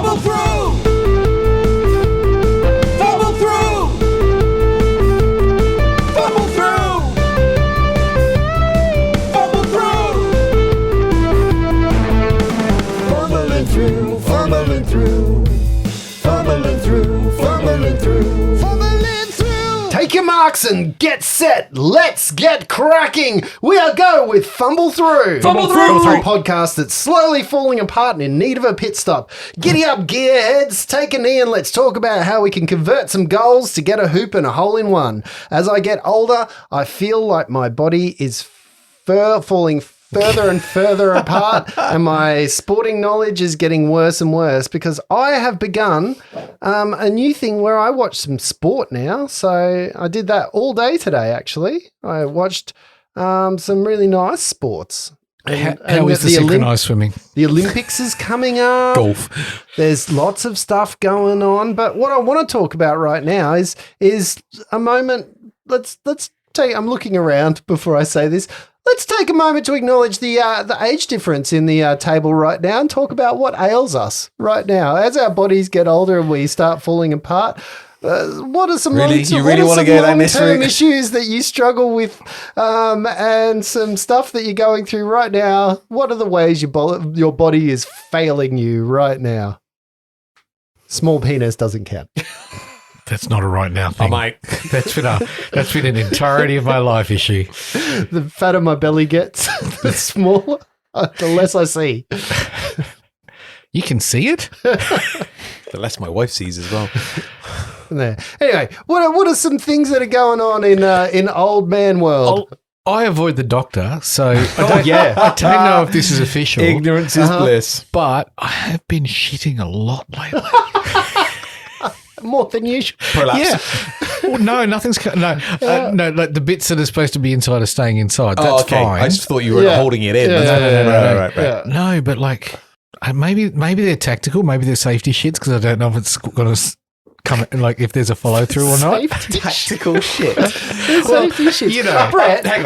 Fumble through! Fumble through! Fumble through! Fumble through! Fumbling through, fumbling through. Fumbling through, fumbling through. Fumbling through! Take your marks and get set. Let's get cracking. We are go with Fumble Through. Fumble Through! A podcast that's slowly falling apart and in need of a pit stop. Giddy up, gearheads. Take a knee and let's talk about how we can convert some goals to get a hoop and a hole in one. As I get older, I feel like my body is falling further and further apart, and my sporting knowledge is getting worse and worse because I have begun a new thing where I watch some sport now. So I did that all day today, actually. I watched some really nice sports. How is the synchronized swimming? The Olympics is coming up. Golf. There's lots of stuff going on, but what I want to talk about right now is a moment. Let's take. I'm looking around before I say this. Let's take a moment to acknowledge the age difference in the table right now and talk about what ails us right now. As our bodies get older and we start falling apart, what are some long-term issues that you struggle with and some stuff that you're going through right now? What are the ways your body is failing you right now? Small penis doesn't count. That's not a right now thing. Oh, mate. That's been an entirety of my life issue. The fatter my belly gets, the smaller, the less I see. You can see it? The less my wife sees as well. There. Anyway, what are some things that are going on in old man world? I avoid the doctor, so Oh, yeah. I don't know if this is official. Ignorance is bliss. But I have been shitting a lot lately. More than usual. Prolapse. Yeah. Well, no, nothing's... No, like the bits that are supposed to be inside are staying inside. That's fine. I just thought you were holding it in. Yeah. Right. No, but like maybe they're tactical. Maybe they're safety shits because I don't know if it's going to come, like if there's a follow through or not. Tactical shit. Safety shit. You know, Brett. hang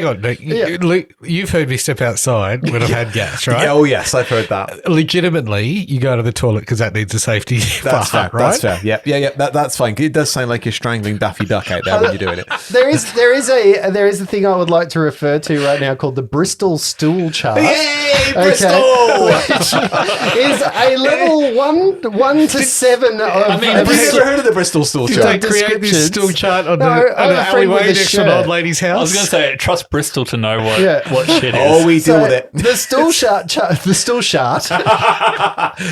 on. No, Luke, you've heard me step outside when I've had gas, right? Oh, yes, I've heard that. Legitimately, you go to the toilet because that needs a safety That's part, fair. right? That's fair. Yeah. That's fine. It does sound like you're strangling Daffy Duck out there when you're doing it. There is a thing I would like to refer to right now called the Bristol stool chart. Yay, Bristol! Which is a level 1 to 7 of Have you ever heard of the Bristol stool Did chart? they create this stool chart on No, the I'm a friend with alleyway a next to an shirt. old lady's house? I was going to say, trust Bristol to know what shit is. Oh, we deal with it. The stool chart. The stool chart.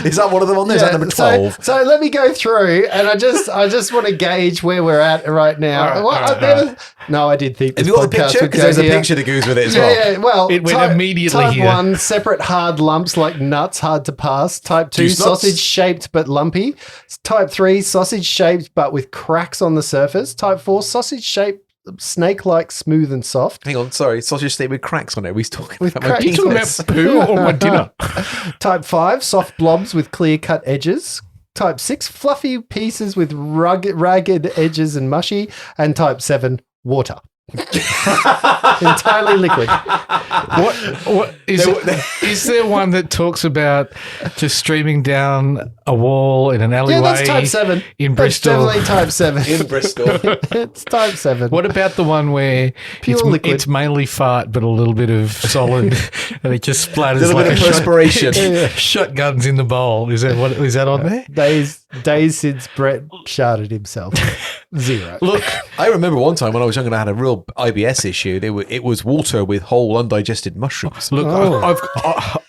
Is that one of them on there? Is that number 12? So let me go through, and I just want to gauge where we're at right now. No, I did think. Have this you got the podcast picture? would Because go there's a here. picture that goes with it as well. Yeah, well, It went immediately type here. 1, separate hard lumps like nuts, hard to pass. Type 2, Juice nuts. sausage-shaped but lumpy. Type 3, sausage-shaped but with cracks on the surface. Type 4, sausage-shaped, snake-like, smooth and soft. Hang on, sorry. Sausage steak with cracks on it. Are we talking With about my cracks. Are you talking penis? about poo or my dinner? Type 5, soft blobs with clear-cut edges. Type 6, fluffy pieces with ragged edges and mushy. And type 7, water. Entirely liquid. What is there one that talks about just streaming down a wall in an alleyway? Yeah, that's type 7. in That's Bristol? definitely type 7. In Bristol. It's type 7. What about the one where Pure liquid. it's mainly fart but a little bit of solid and it just splatters Little like bit of a perspiration. shotguns in the bowl? Is that on there? Days since Brett sharded himself. 0. Look, I remember one time when I was young and I had a real IBS issue. It was water with whole undigested mushrooms. Look,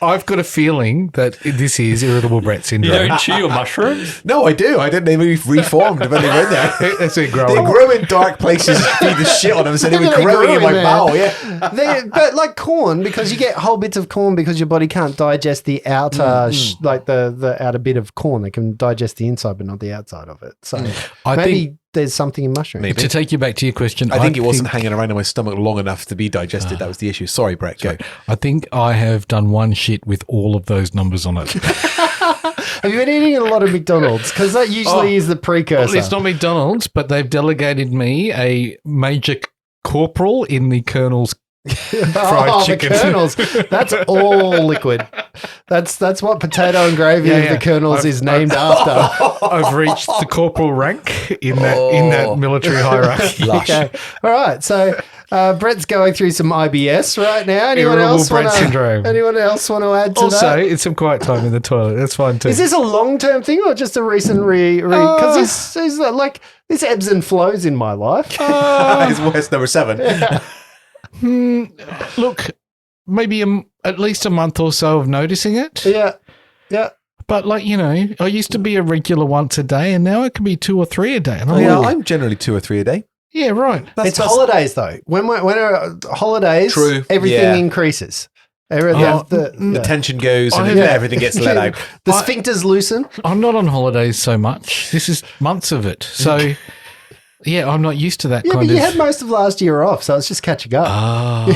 I've got a feeling that this is irritable Brett You syndrome. don't chew your mushrooms? No, I do. I didn't. They reformed when they were in there. That's it, They growing. grow in dark places. Feed the shit on them, so they were They growing grew in my there. bowel. Yeah. But like corn, because you get whole bits of corn because your body can't digest the outer, like the outer bit of corn. They can digest the inside, but not the outside of it. So I maybe think there's something in mushrooms. Maybe. to take you back to your question, I think it wasn't hanging around in my stomach long enough to be digested. That was the issue. Sorry, Brett. Go. I think I have done one shit with all of those numbers on it. Have you been eating a lot of McDonald's? Because that usually is the precursor. Well, it's not McDonald's, but they've delegated me a major corporal in the colonel's Fried chicken. The kernels. That's all liquid. That's what potato and gravy of the kernels is named after. I've reached the corporal rank in that military hierarchy. Okay. All right. So Brett's going through some IBS right now. Anyone Irritable else Brett want syndrome. Anyone else want to add to Also, that? it's some quiet time in the toilet. That's fine too. Is this a long-term thing or just a recent because this like this ebbs and flows in my life. It's worse number 7. Look, maybe at least a month or so of noticing it. Yeah. But I used to be a regular once a day, and now it can be 2 or 3 a day. And I'm generally 2 or 3 a day. Yeah, right. It's holidays though. When are holidays, True. everything increases. The tension goes and everything gets let out. The sphincters loosen. I'm not on holidays so much. This is months of it. So, yeah, I'm not used to that Yeah, kind but of... you had most of last year off, so it's just catching up.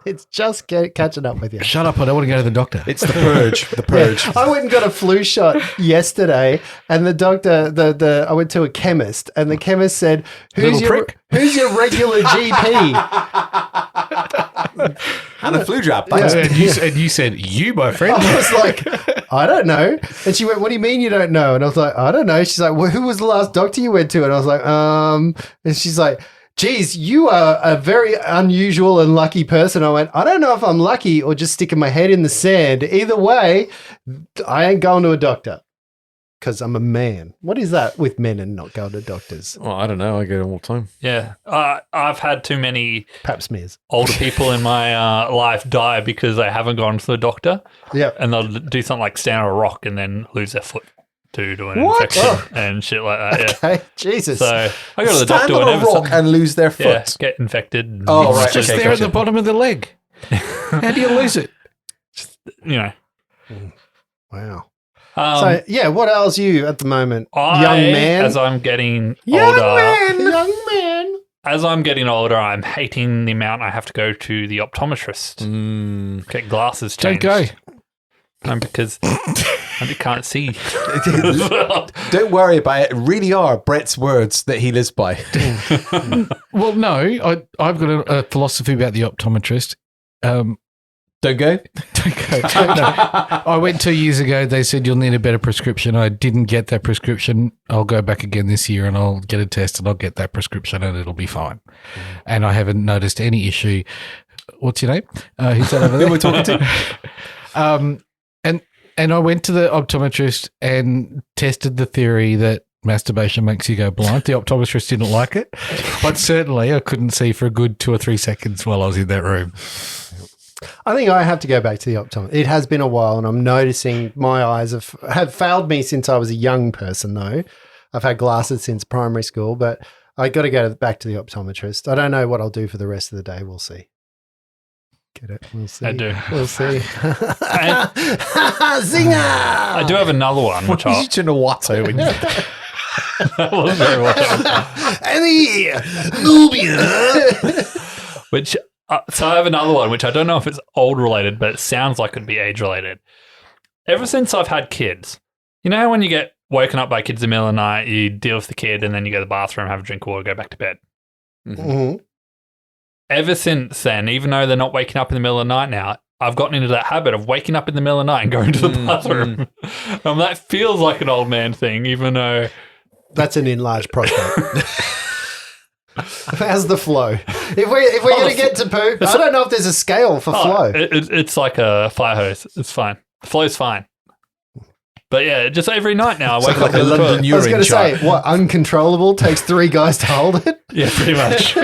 It's just catching up with you. Shut up, I don't want to go to the doctor. It's the purge. The purge. I went and got a flu shot yesterday, and the doctor, I went to a chemist, and the chemist said, who's your regular GP? And a flu jab. And you said, you, my friend. I was like, I don't know. And she went, what do you mean you don't know? And I was like, I don't know. She's like, well, who was the last doctor you went to? And I was like, and she's like, geez, you are a very unusual and lucky person. I went, I don't know if I'm lucky or just sticking my head in the sand. Either way, I ain't going to a doctor because I'm a man. What is that with men and not going to doctors? Well, I don't know. I go to them all the time. Yeah. I've had too many Pap smears. older people in my life die because they haven't gone to the doctor. Yeah. And they'll do something like stand on a rock and then lose their foot due to an infection and shit like that. Yeah. Okay, Jesus. So I go to the Stand doctor on a whenever rock and lose their foot. yeah, get infected. And Oh, right. It's just Okay, there gotcha. at the bottom of the leg. How do you lose it? You know. Wow. So, what ails you at the moment? Young man? As I'm getting Young older, man. Young man. as I'm getting older, I'm hating the amount I have to go to the optometrist. Get glasses Don't changed. go. Because I can't see. Don't worry about it. Really are Brett's words that he lives by. Well, no, I've got a philosophy about the optometrist. Don't go. Don't go. No. I went 2 years ago. They said you'll need a better prescription. I didn't get that prescription. I'll go back again this year and I'll get a test and I'll get that prescription and it'll be fine. And I haven't noticed any issue. What's your name? Who's that over there? Who we're talking to? And I went to the optometrist and tested the theory that masturbation makes you go blind. The optometrist didn't like it, but certainly I couldn't see for a good 2 or 3 seconds while I was in that room. I think I have to go back to the optometrist. It has been a while, and I'm noticing my eyes have failed me since I was a young person, though. I've had glasses since primary school, but I got to go back to the optometrist. I don't know what I'll do for the rest of the day. We'll see. Get it? We'll see. I do. We'll see. Zinger! I do have another one, which You I'll... should know what when you That wasn't very well. Any Nubia. Which, so I have another one, which I don't know if it's old related, but it sounds like it'd be age related. Ever since I've had kids, you know how when you get woken up by kids in the middle of the night, you deal with the kid and then you go to the bathroom, have a drink of water, go back to bed. Mm-hmm. Ever since then, even though they're not waking up in the middle of the night now, I've gotten into that habit of waking up in the middle of the night and going to the bathroom. That feels like an old man thing, even though... That's an enlarged prostate. How's the flow? If we're going to get to poop, I don't know if there's a scale for flow. It's like a fire hose. It's fine. The flow's fine. But yeah, just every night now, I wake up like a in the London toilet. I was urine going to chart. say, what, uncontrollable takes 3 guys to hold it? Yeah, pretty much.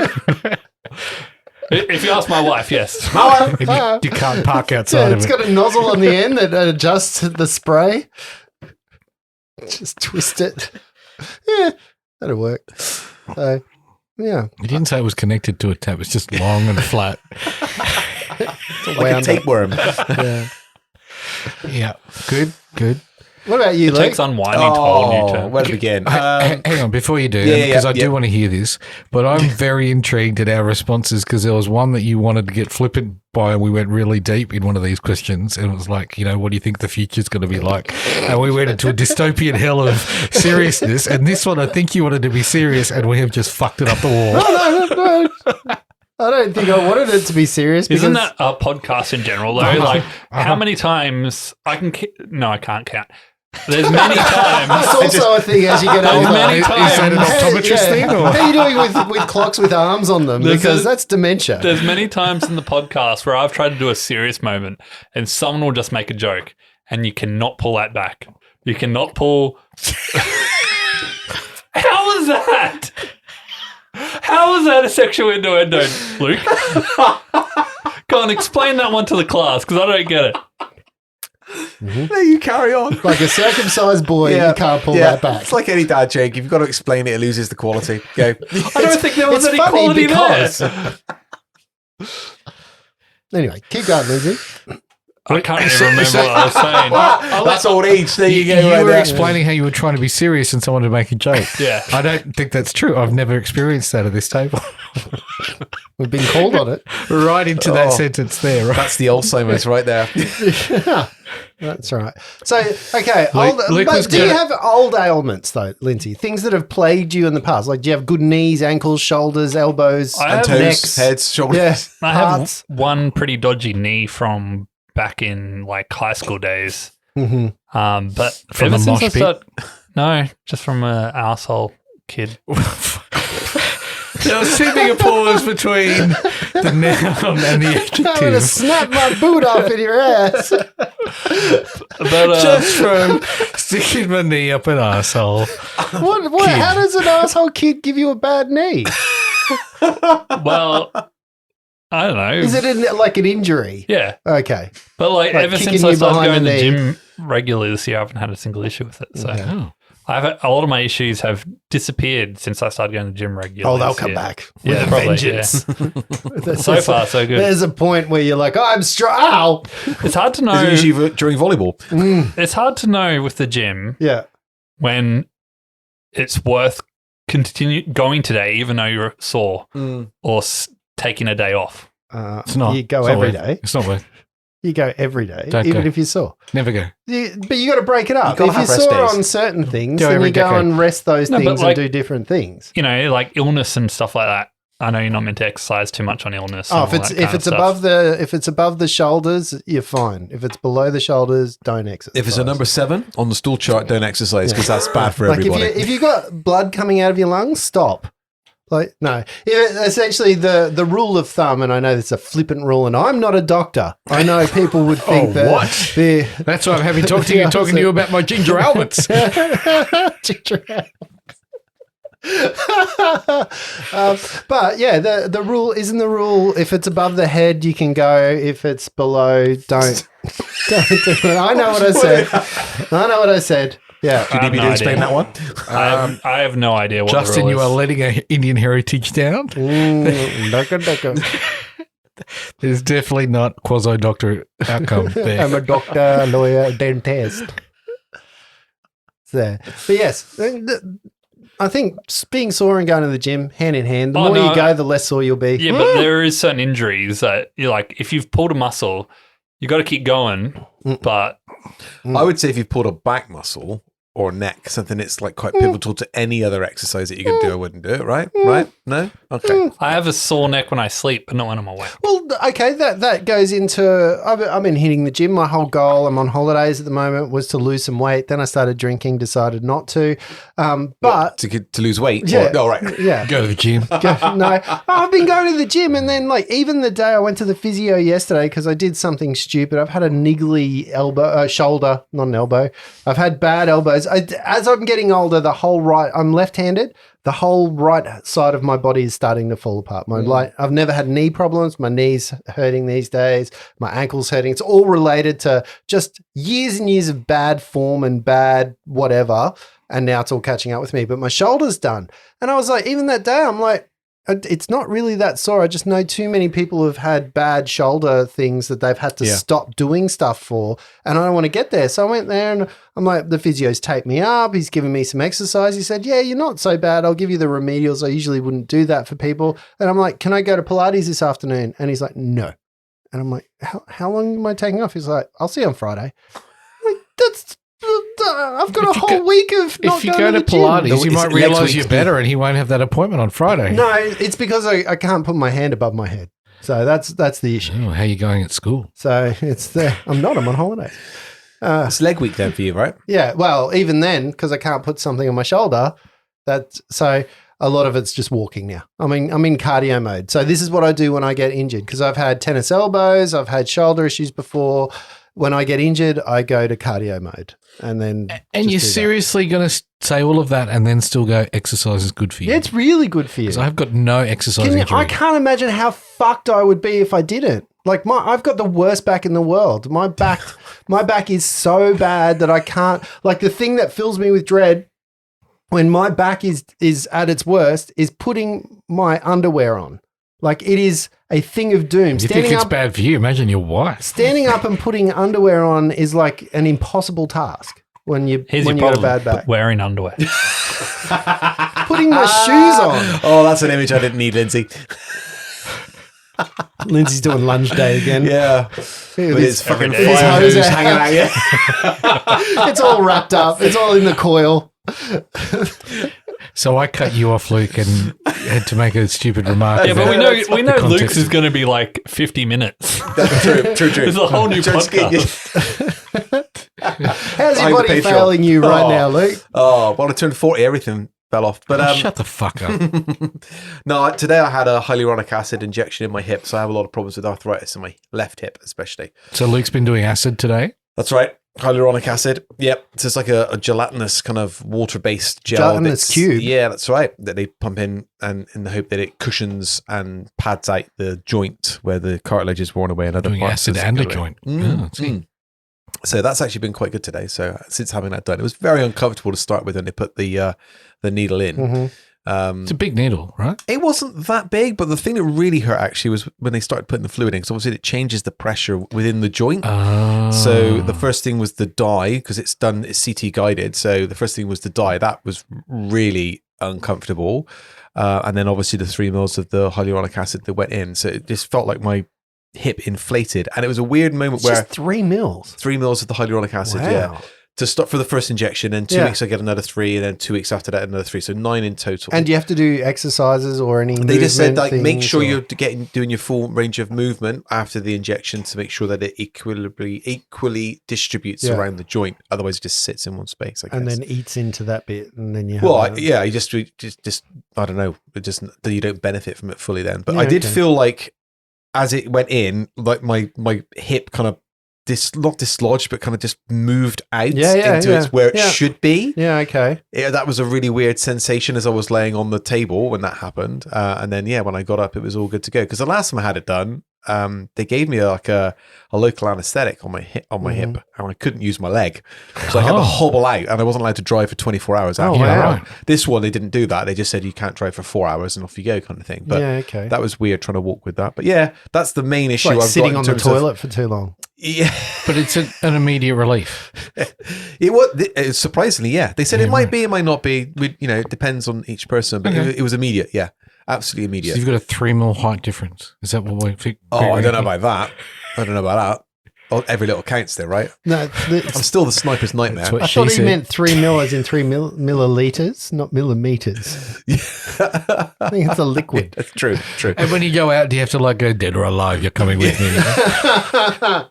If you ask my wife, yes. You can't park outside Yeah, of it's it. got a nozzle on the end that adjusts the spray. Just twist it. Yeah, that'll work. So, yeah. You didn't say it was connected to a tap. It's just long and flat. Like a tapeworm. Yeah. Yeah. Good. What about you, It Luke? takes unwinding to a whole new term. Where to begin? Hang on, before you do, yeah, because I do yeah. want to hear this, but I'm very intrigued at our responses because there was one that you wanted to get flippant by and we went really deep in one of these questions and it was like, what do you think the future's going to be like? And we went into a dystopian hell of seriousness and this one I think you wanted to be serious and we have just fucked it up the wall. No. I don't think I wanted it to be serious. Isn't because- that a podcast in general, though? Like, how many times I can... No, I can't count. There's many times... That's also a thing as you get older. many Is that an optometrist thing? Or? How are you doing with clocks with arms on them? Because that's dementia. There's many times in the podcast where I've tried to do a serious moment and someone will just make a joke and you cannot pull that back. You cannot pull... How was that? How was that a sexual innuendo, Luke? Go on, explain that one to the class because I don't get it. No, you carry on. Like a circumcised boy, you can't pull that back. It's like any dad joke. If you've got to explain it, it loses the quality. Go. I don't think there was It's any funny quality because- there. Anyway, keep going, Lindsay. I can't even remember what I was saying. That's old age. There you go. You right were there. explaining how you were trying to be serious and someone to make a joke. Yeah. I don't think that's true. I've never experienced that at this table. We've been called on it. Right into that sentence there, right? That's the Alzheimer's right there. That's right. So, okay, Luke was but do you good. have old ailments, though, Lindsay? Things that have plagued you in the past? Like, do you have good knees, ankles, shoulders, elbows, I And have toes, necks? heads, shoulders. Yeah, I have hearts. one pretty dodgy knee from back in like high school days. Mhm. But From ever a since mosh I pit? started, no, just from an arsehole kid. There was too big a pause between the noun and the I'm going to adjective. snap my boot off in your ass. But Just from sticking my knee up an arsehole. What, Kid. how does an asshole kid give you a bad knee? well, I don't know. Is it like an injury? Yeah, Okay. but like Like ever kicking since I you started behind going to the the knee. gym regularly this year, I haven't had a single issue with it. So Oh. I've had, a lot of my issues have disappeared since I started going to the gym regularly. Oh, they'll this come year. back. Yeah, with a probably, vengeance. So far, so good. There's a point where you're like, oh, I'm strong. Ow. It's hard to Is know. it usually during volleyball? It's hard to know with the gym Yeah. when it's worth continue going today, even though you're sore, or taking a day off. It's not. You go It's not every worth- day. It's not worth. You go every day, Don't even go. if you're sore. Never go. But you got to break it up. gotta If you're have rest sore days. on certain things, Go then every you go decade. and rest those No, but things like- and do different things. You know, like illness and stuff like that. I know you're not meant to exercise too much on illness. Oh, and all that kind if of it's stuff. above the shoulders, you're fine. If it's below the shoulders, don't exercise. If it's a number 7 on the stool chart, don't exercise because that's bad for like everybody. if you got blood coming out of your lungs, stop. Like no, essentially the rule of thumb, and I know it's a flippant rule, and I'm not a doctor. I know people would think that what? the That's why I'm having talking to you about my ginger ailments. ginger ale. But yeah, the rule isn't the rule. If it's above the head, you can go. If it's below, don't do it. I know what I said. Yeah. Do you need me I to have explain no that one? I have no idea what the Justin, rule you is. are letting an Indian heritage down. Ducka. There's definitely not quasi-doctor outcome there. I'm a doctor, lawyer, dentist. So, but yes, I think being sore and going to the gym hand in hand. The Oh, more no. you go, the less sore you'll be. Yeah, but there is certain injuries that you're like, if you've pulled a muscle, you got to keep going. But I would say if you've pulled a back muscle or neck, something that's like quite pivotal to any other exercise that you can do, I wouldn't do it, right? Right? No? Okay. I have a sore neck when I sleep, but not when I'm awake. Well, okay, that goes into. I've been hitting the gym. My whole goal, I'm on holidays at the moment, was to lose some weight. Then I started drinking, decided not to. But To lose weight? yeah, Oh, right. yeah. Go to the gym. No, I've been going to the gym, and then like even the day I went to the physio yesterday because I did something stupid. I've had a niggly shoulder, not an elbow. I've had bad elbows. As I'm getting older, I'm left-handed. The whole right side of my body is starting to fall apart. I've never had knee problems. My knees hurting these days. My ankles hurting. It's all related to just years and years of bad form and bad whatever. And now it's all catching up with me. But my shoulder's done. And I was like, even that day, I'm like, it's not really that sore. I just know too many people have had bad shoulder things that they've had to stop doing stuff for. And I don't want to get there. So I went there and I'm like, the physio's taped me up. He's given me some exercise. He said, yeah, you're not so bad. I'll give you the remedials. I usually wouldn't do that for people. And I'm like, can I go to Pilates this afternoon? And he's like, no. And I'm like, how long am I taking off? He's like, I'll see you on Friday. I'm like, I've got a whole week of not If you going go to the gym. Pilates, you It's might next realise week. you're better and he won't have that appointment on Friday. No, it's because I can't put my hand above my head. So that's the issue. Oh, how are you going at school? So it's there. I'm on holiday. It's leg week then for you, right? Yeah, well, even then, because I can't put something on my shoulder, so a lot of it's just walking now. I'm in cardio mode. So this is what I do when I get injured, because I've had tennis elbows, I've had shoulder issues before. When I get injured, I go to cardio mode, and then. And you're seriously going to say all of that and then still go, exercise is good for you? Yeah, it's really good for you. 'Cause I've got no exercise injury. I can't imagine how fucked I would be if I didn't. Like I've got the worst back in the world. My back is so bad that I can't. Like the thing that fills me with dread when my back is at its worst is putting my underwear on. Like it is a thing of doom. You think it's bad for you? Imagine your wife. Standing up and putting underwear on is like an impossible task when you Here's when your you got a problem, bad back. wearing underwear. Putting my shoes on. Oh, that's an image I didn't need, Lindsay. Lindsay's doing lunge day again. Yeah. With With his fucking with his fire hose hose out. hanging out. Yeah. It's all wrapped up. It's all in the coil. So I cut you off, Luke, and had to make a stupid remark. Yeah, but about we know the Luke's context. is going to be like 50 minutes. That's true. There's a whole new Just podcast. How's your I'm the body Patreon. failing you right Oh. now, Luke? Oh, well, I turned 40, everything fell off. But Oh, shut the fuck up. no, today I had a hyaluronic acid injection in my hip, so I have a lot of problems with arthritis in my left hip, especially. So Luke's been doing acid today? That's right. Hyaluronic acid. Yep. So it's like a gelatinous kind of water-based gel. Gelatinous that's- cube. Yeah, that's right. That they pump in and in the hope that it cushions and pads out the joint where the cartilage is worn away and other Doing parts. acid of and a the joint. Mm, Oh, I see. mm. So that's actually been quite good today. So since having that done, it was very uncomfortable to start with when they put the needle in. Mm-hmm. It's a big needle, right? It wasn't that big, but the thing that really hurt actually was when they started putting the fluid in, because obviously it changes the pressure within the joint. So the first thing was the dye, because it's CT guided. So the first thing was the dye. That was really uncomfortable. And then obviously the 3 mils of the hyaluronic acid that went in. So it just felt like my hip inflated. And it was a weird moment where Just 3 mils. 3 mils of the hyaluronic acid, Wow. yeah. To start for the first injection, and 2 Yeah. weeks I get another 3, and then 2 weeks after that another 3. So 9 in total. And do you have to do exercises or any They just said, movement like, make things, sure or- you're doing your full range of movement after the injection to make sure that it equally distributes Yeah. around the joint. Otherwise, it just sits in one space. I guess. and then eats into that bit, and then you have well, a- yeah, you just I don't know, it just that you don't benefit from it fully then. But Yeah, I did okay. feel like as it went in, like my hip kind of not dislodged, but kind of just moved out into its where it should be. Yeah, okay. Yeah, that was a really weird sensation as I was laying on the table when that happened. And then, when I got up, it was all good to go. Because the last time I had it done, they gave me like a local anesthetic on my hip, and I couldn't use my leg, so I had to hobble out, and I wasn't allowed to drive for 24 hours. After wow. that. Right. This one, they didn't do that. They just said you can't drive for 4 hours and off you go, kind of thing. But yeah, okay. that was weird trying to walk with that. But yeah, that's the main It's issue. like I've sitting got on in the terms of- toilet for too long. Yeah. But it's an immediate relief. Surprisingly, yeah. They said it might be, it might not be. It depends on each person, but it was immediate. Yeah, absolutely So immediate. you've got a 3 mil height difference. Is that what we think? Oh, I don't know about that. I don't know about that. Oh, every little counts there, right? No, I'm still the sniper's nightmare. That's what I she thought he said. meant 3 mil as in 3 milliliters, not millimeters. I think it's a liquid. That's true. And when you go out, do you have to like go dead or alive? You're coming with me. You know?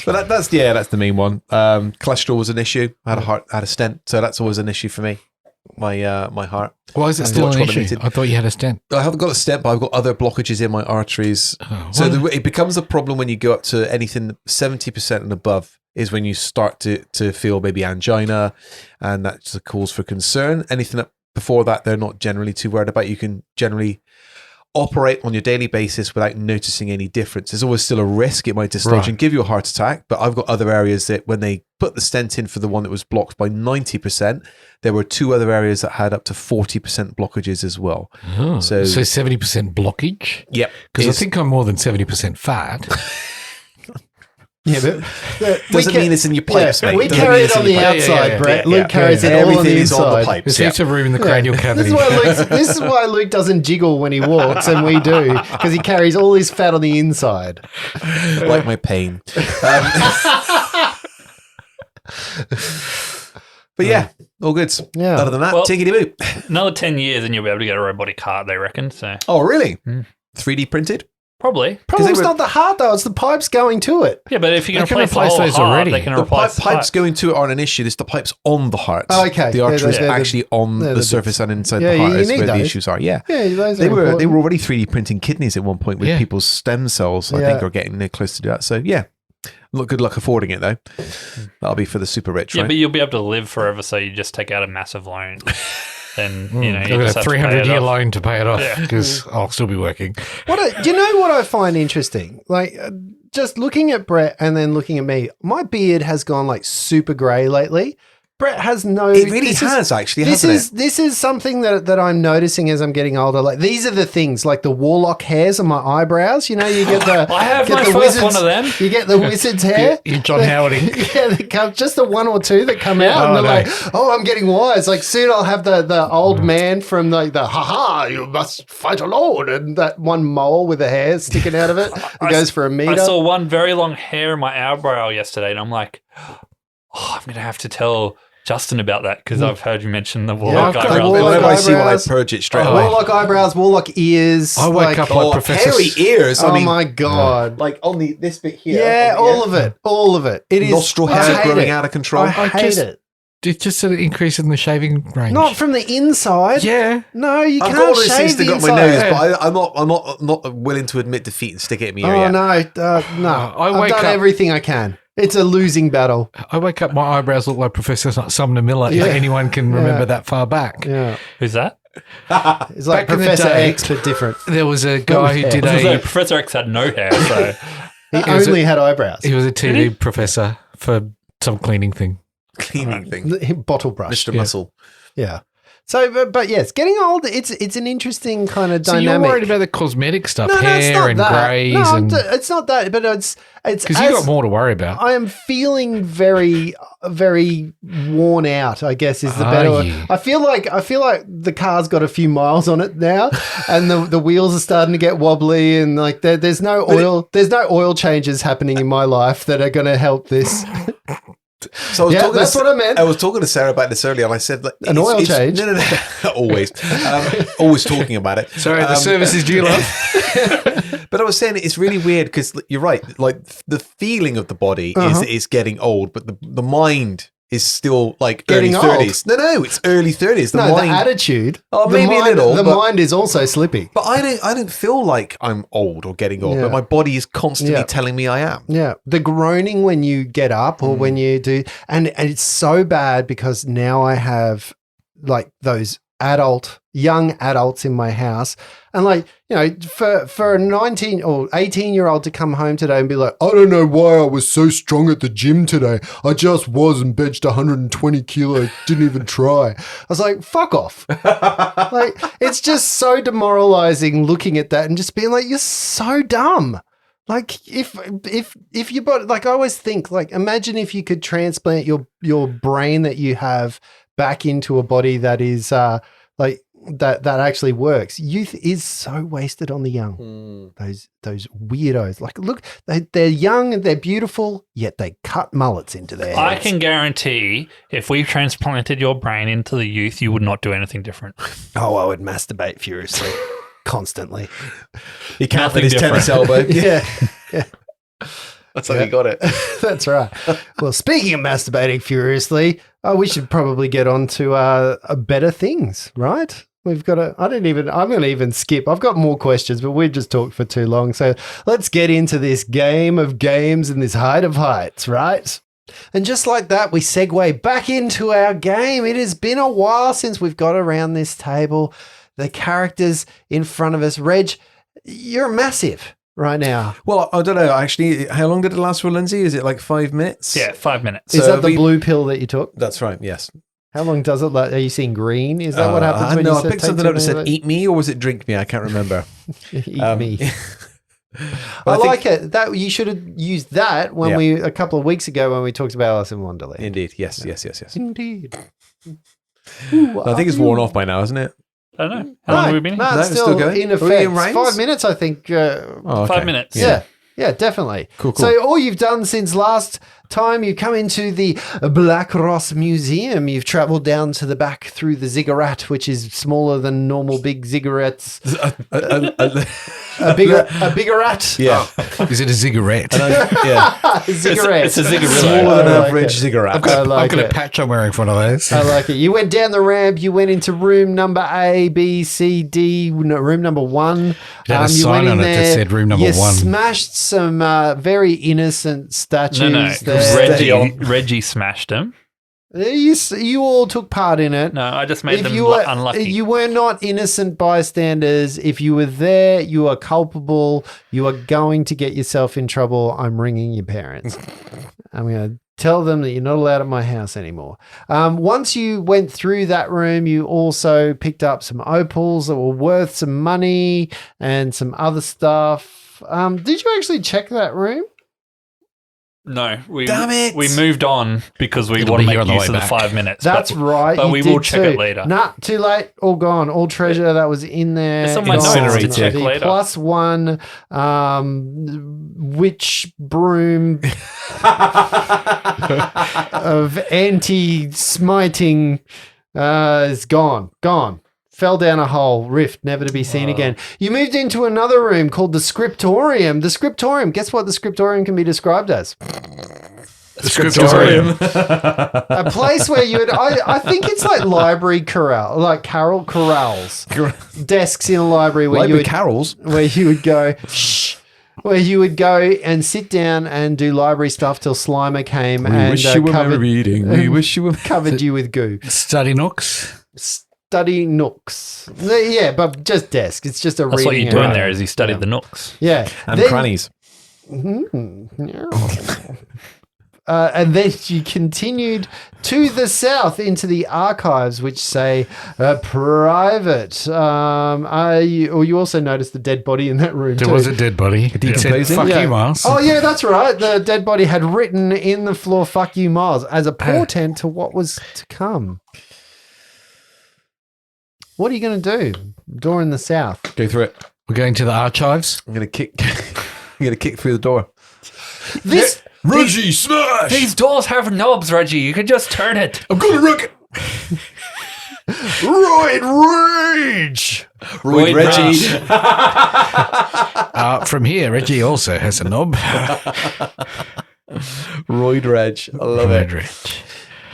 But that's the main one. Cholesterol was an issue. I had a stent, so that's always an issue for me. My heart. Why is it still an Watch what I'm issue? eating. I thought you had a stent. I haven't got a stent, but I've got other blockages in my arteries. Oh, So well, it becomes a problem when you go up to anything 70% and above is when you start to feel maybe angina, and that's a cause for concern. Anything up before that, they're not generally too worried about. You can generally operate on your daily basis without noticing any difference. There's always still a risk it might dislodge Right. and give you a heart attack, but I've got other areas that when they put the stent in for the one that was blocked by 90%, there were 2 other areas that had up to 40% blockages as well. oh, so- so 70% blockage? Yep. Because I think I'm more than 70% fat. Yeah, but Doesn't mean it's in your pipes, mate. We Doesn't carry mean it it's on in the your pipes. outside, Yeah, Brett. yeah, Luke yeah. carries it all on Everything the is on the inside. pipes. There's Yeah. heaps of room in the cranial cavity. This is why Luke doesn't jiggle when he walks, and we do, because he carries all his fat on the inside. Like my pain. But yeah, all good. Yeah. Other than that, Well- tickety boo. Another 10 years and you'll be able to get a robotic heart, they reckon. So Oh, really? Mm. 3D printed? probably. Problem's were- not the heart though; it's the pipes going to it. Yeah, but if you They can can replace the replace whole those heart, already. they can The replace the pipes heart. going to it aren't an issue. It's the pipes on the heart. Oh, okay. The Yeah, arteries they're the- actually on they're the the surface and inside Yeah, the heart you is need where the those. issues are. Yeah. Yeah, those They are were important. already 3D printing kidneys at one point with Yeah. people's stem cells. I Yeah. think are getting close to that. So yeah, good luck affording it though. That'll be for the super rich, Yeah, right? but you'll be able to live forever, so you just take out a massive loan. Then, you know, I've you got just a have to pay it 300-year off. loan to pay it off Yeah. because I'll still be working. Do you know what I find interesting? Like, just looking at Brett and then looking at me, my beard has gone like super grey lately. Brett has no. it really this is- has actually, This hasn't it? is something that I'm noticing as I'm getting older. Like these are the things, like the warlock hairs on my eyebrows. You know, you get the. I have get my the first one of them. You get the wizard's hair. You John Howarding. Yeah, they come, just the one or two that come out, Oh, and they're no. like, "Oh, I'm getting wise." Like soon, I'll have the old man from like the "Ha, you must fight alone," and that one mole with the hair sticking out of it. It goes for a I meter. saw one very long hair in my eyebrow yesterday, and I'm like, oh, I'm going to have to tell Justin about that because I've heard you mention the warlock I've got eyebrows. warlock Whenever I see one, I eyebrows. purge it straight Oh, away. Warlock eyebrows, warlock ears. I wake up Oh, like Professor. hairy ears. Oh I mean, my god! like on this bit here. Yeah, all of it, all of it. It is Nostril I hair hate growing it. out of control. I hate just- it. It's just an increase in the shaving range. Not from the inside. Yeah. No, you I've can't got all those things shave the to got my inside. nose, but I'm not willing to admit defeat and stick it in my ear Oh yet. no, I I've wake done up- everything I can. It's a losing battle. I wake up, my eyebrows look like Professor Sumner Miller. Yeah. If anyone can Yeah. remember that far back. Yeah, Who's that? it's like Back in the Professor day- X, but different. There was a guy who hair. did I was gonna say, a Professor X had no hair, so He was only had eyebrows. he was a TV professor for some cleaning thing. Cleaning thing. Bottle brush. Mr. Muscle. Yeah. So, but yes, getting old. It's an interesting kind of So dynamic. you're worried about the cosmetic stuff, no, it's hair not and that. greys, No, and it's not that. But it's because you got more to worry about. I am feeling very, very worn out. I guess is the Are better. you? I feel like the car's got a few miles on it now, and the wheels are starting to get wobbly, and like there's no oil changes happening in my life that are going to help this. So I was Yeah, talking that's to, what I meant. I was talking to Sarah about this earlier, and I said, like, An oil change? No, always, always talking about it. Sorry, the service is due, love. But I was saying it's really weird because you're right. Like the feeling of the body is getting old, but the mind is still like Getting early old? 30s. No, it's early 30s. The No, mind. the attitude. Oh, the maybe a mind, little, The but- mind is also slippy. But I don't feel like I'm old or getting old, Yeah. but my body is constantly Yeah. telling me I am. Yeah, the groaning when you get up or when you do, and it's so bad because now I have like those young adults in my house, and like for a 19 or 18-year-old to come home today and be like, I don't know why I was so strong at the gym today. I just was and benched 120 kilos, didn't even try. I was like, fuck off. Like it's just so demoralizing looking at that and just being like, you're so dumb. Like if your body, like I always think, like imagine if you could transplant your brain that you have back into a body that is like that actually works. Youth is so wasted on the young. Those weirdos. Like look, they're young and they're beautiful, yet they cut mullets into their heads. I can guarantee if we transplanted your brain into the youth, you would not do anything different. Oh, I would masturbate furiously, constantly. He can't Nothing his tennis elbow. Yeah. That's how he got it. That's right. Well, speaking of masturbating furiously, we should probably get on to better things, right? We've got I'm going to even skip. I've got more questions, but we've just talked for too long. So let's get into this game of games and this height of heights, right? And just like that, we segue back into our game. It has been a while since we've got around this table. The characters in front of us. Reg, you're massive right now. Well, I don't know. Actually, how long did it last for, Lindsay? Is it like 5 minutes? Yeah, 5 minutes. Is So that the blue pill that you took? That's right. Yes. How long does it? Are you seeing green? Is that what happens when no, you I said picked something take up that said something "eat me" or was it "drink me"? I can't remember. Eat Um, me. But I think- like it. That you should have used that when Yeah. we a couple of weeks ago when we talked about Alice in Wonderland. Indeed. Yes. Indeed. I think it's worn off by now, isn't it? I don't know. How long have we been in? No, No, it's it's still, still going? in Are we effect. in range? 5 minutes, I think. Oh, okay. 5 minutes. Yeah, definitely. Cool. So all you've done since last time, you come into the Black Ross Museum. You've travelled down to the back through the ziggurat, which is smaller than normal big ziggurats. A bigger rat. Yeah. Is it a ziggurat? Yeah. Ziggurat. It's a ziggurat. Smaller than I an like average it. ziggurat. I I've like got a it. patch I'm wearing for one of those. I like it. You went down the ramp. You went into room number A, B, C, D. No, room number 1. It had a you sign went in on it that there, said room number you 1. smashed some very innocent statues. No. there. Reggie smashed him. You all took part in it. No, I just made them you were, unlucky. You were not innocent bystanders. If you were there, you are culpable. You are going to get yourself in trouble. I'm ringing your parents. I'm going to tell them that you're not allowed at my house anymore. Once you went through that room, you also picked up some opals that were worth some money and some other stuff. Did you actually check that room? No, Damn it. we moved on because we It'll want to be here make on the use way of the back. 5 minutes. That's right. But you we did will check too. it later. Nah, too late. All gone. All treasure that was in there. It's on my gone. notes to check The later. +1 witch broom of anti-smiting is gone. Gone. Fell down a hole, rift, never to be seen again. You moved into another room called the Scriptorium. The Scriptorium, guess what the Scriptorium can be described as? The scriptorium. A place where you would, I think it's like library corral, like corrals. Desks in a library where Library carols. where you would go, where you would go and sit down and do library stuff till Slimer came and reading. We wish you were. covered you with goo. Study nooks. Study nooks. Yeah, but just desk. It's just a That's reading what you're doing area. there is you studied the nooks. Yeah. And Then- crannies. And then you continued to the south into the archives, which say private. You also noticed the dead body in that room There too. was a dead body. It said, Decomposing? fuck Yeah. you, Miles. Oh, yeah, that's right. The dead body had written in the floor, fuck you, Miles, as a portent to what was to come. What are you going to do? Door in the south. Go through it. We're going to the archives. I'm gonna kick. I'm gonna kick through the door. This Reggie, smash! These doors have knobs, Reggie. You can just turn it. I'm gonna rock it. Roid Rage. Roid Reggie. From here, Reggie also has a knob. Roid Reg. I love it. Reg.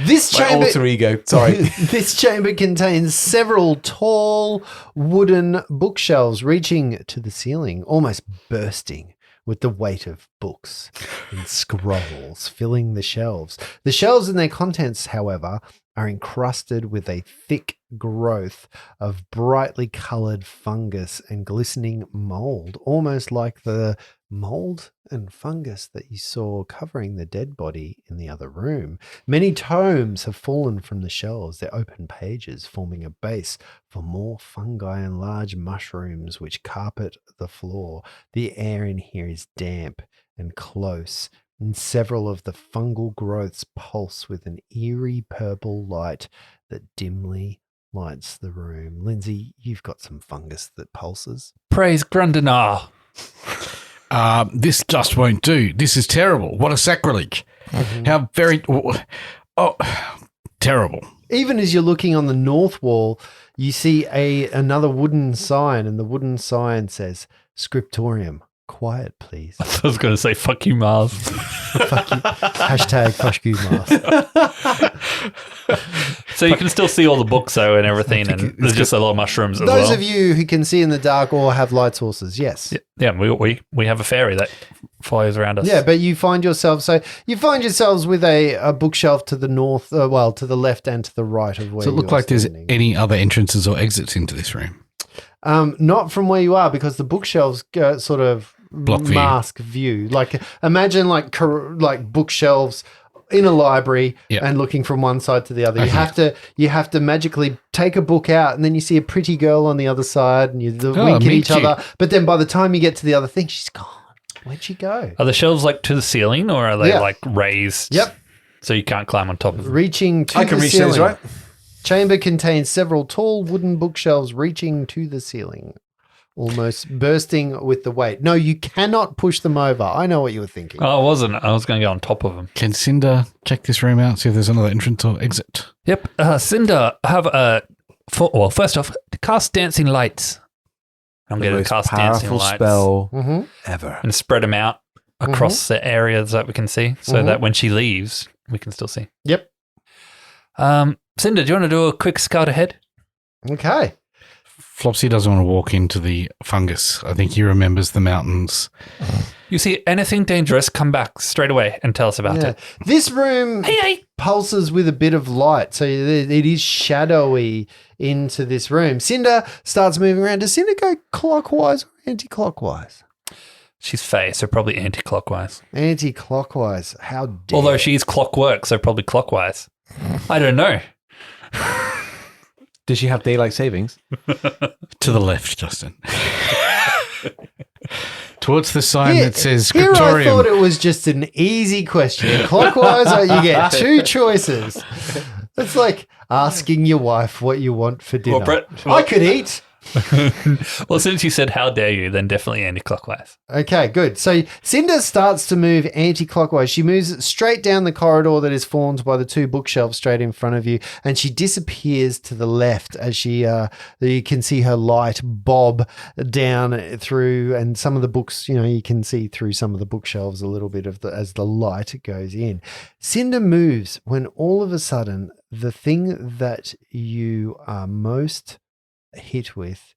this My chamber alter ego. Sorry. This chamber contains several tall wooden bookshelves reaching to the ceiling, almost bursting with the weight of books and scrolls filling the shelves. The shelves and their contents, however, are encrusted with a thick growth of brightly coloured fungus and glistening mould, almost like the mould and fungus that you saw covering the dead body in the other room. Many tomes have fallen from the shelves, their open pages forming a base for more fungi and large mushrooms which carpet the floor. The air in here is damp and close, and several of the fungal growths pulse with an eerie purple light that dimly lights the room. Lindsay, you've got some fungus that pulses. Praise Grundenar. This just won't do. This is terrible. What a sacrilege. How very... Oh, terrible. Even as you're looking on the north wall, you see another wooden sign, and the wooden sign says, Scriptorium. Quiet, please. I was going to say, fuck you, Miles. Fuck you. Hashtag fuck you, Mars. So you can still see all the books, though, and everything, and there's just a lot of mushrooms as Those well. of you who can see in the dark or have light sources, yes. Yeah, we have a fairy that flies around us. Yeah, but you find yourselves with a bookshelf to the north, to the left and to the right of where Does it look you're like there's standing. any other entrances or exits into this room? Not from where you are, because the bookshelves sort of Block view. mask view. Like imagine like bookshelves in a library Yep. and looking from one side to the other. Okay. You have to magically take a book out, and then you see a pretty girl on the other side, and you wink at meet each you. other. But then by the time you get to the other thing, she's gone. Where'd she go? Are the shelves like to the ceiling, or are they Yeah. like raised? Yep. So you can't climb on top of them. Reaching to I the can reach ceiling. those, right? Chamber contains several tall wooden bookshelves reaching to the ceiling. almost bursting with the weight. No, you cannot push them over. I know what you were thinking. Oh, I wasn't. I was going to go on top of him. Can Cinder check this room out, see if there's another entrance or exit? Yep. Cinder, have first off, cast dancing lights. I'm The going to most cast dancing powerful lights spell ever. and spread them out across the areas that we can see, so that when she leaves, we can still see. Yep. Cinder, do you want to do a quick scout ahead? Okay. Flopsy doesn't want to walk into the fungus. I think he remembers the mountains. You see anything dangerous, come back straight away and tell us about Yeah. it. This room Hey. pulses with a bit of light, so it is shadowy into this room. Cinder starts moving around. Does Cinder go clockwise or anti-clockwise? She's Fae, so probably anti-clockwise. Anti-clockwise. How dare Although she's clockwork, so probably clockwise. I don't know. Does she have daylight savings? To the left, Justin. Towards the sign Here- that says Here I scriptorium. thought it was just an easy question. Clockwise, you get two choices. It's like asking your wife what you want for dinner. Brett- I could eat. Well, since you said how dare you, then definitely anti-clockwise. Okay, good. So Cinder starts to move anti-clockwise. She moves straight down the corridor that is formed by the two bookshelves straight in front of you, and she disappears to the left as she you can see her light bob down through, and some of the books, you can see through some of the bookshelves a little bit of as the light goes in. Cinder moves when all of a sudden the thing that you are most hit with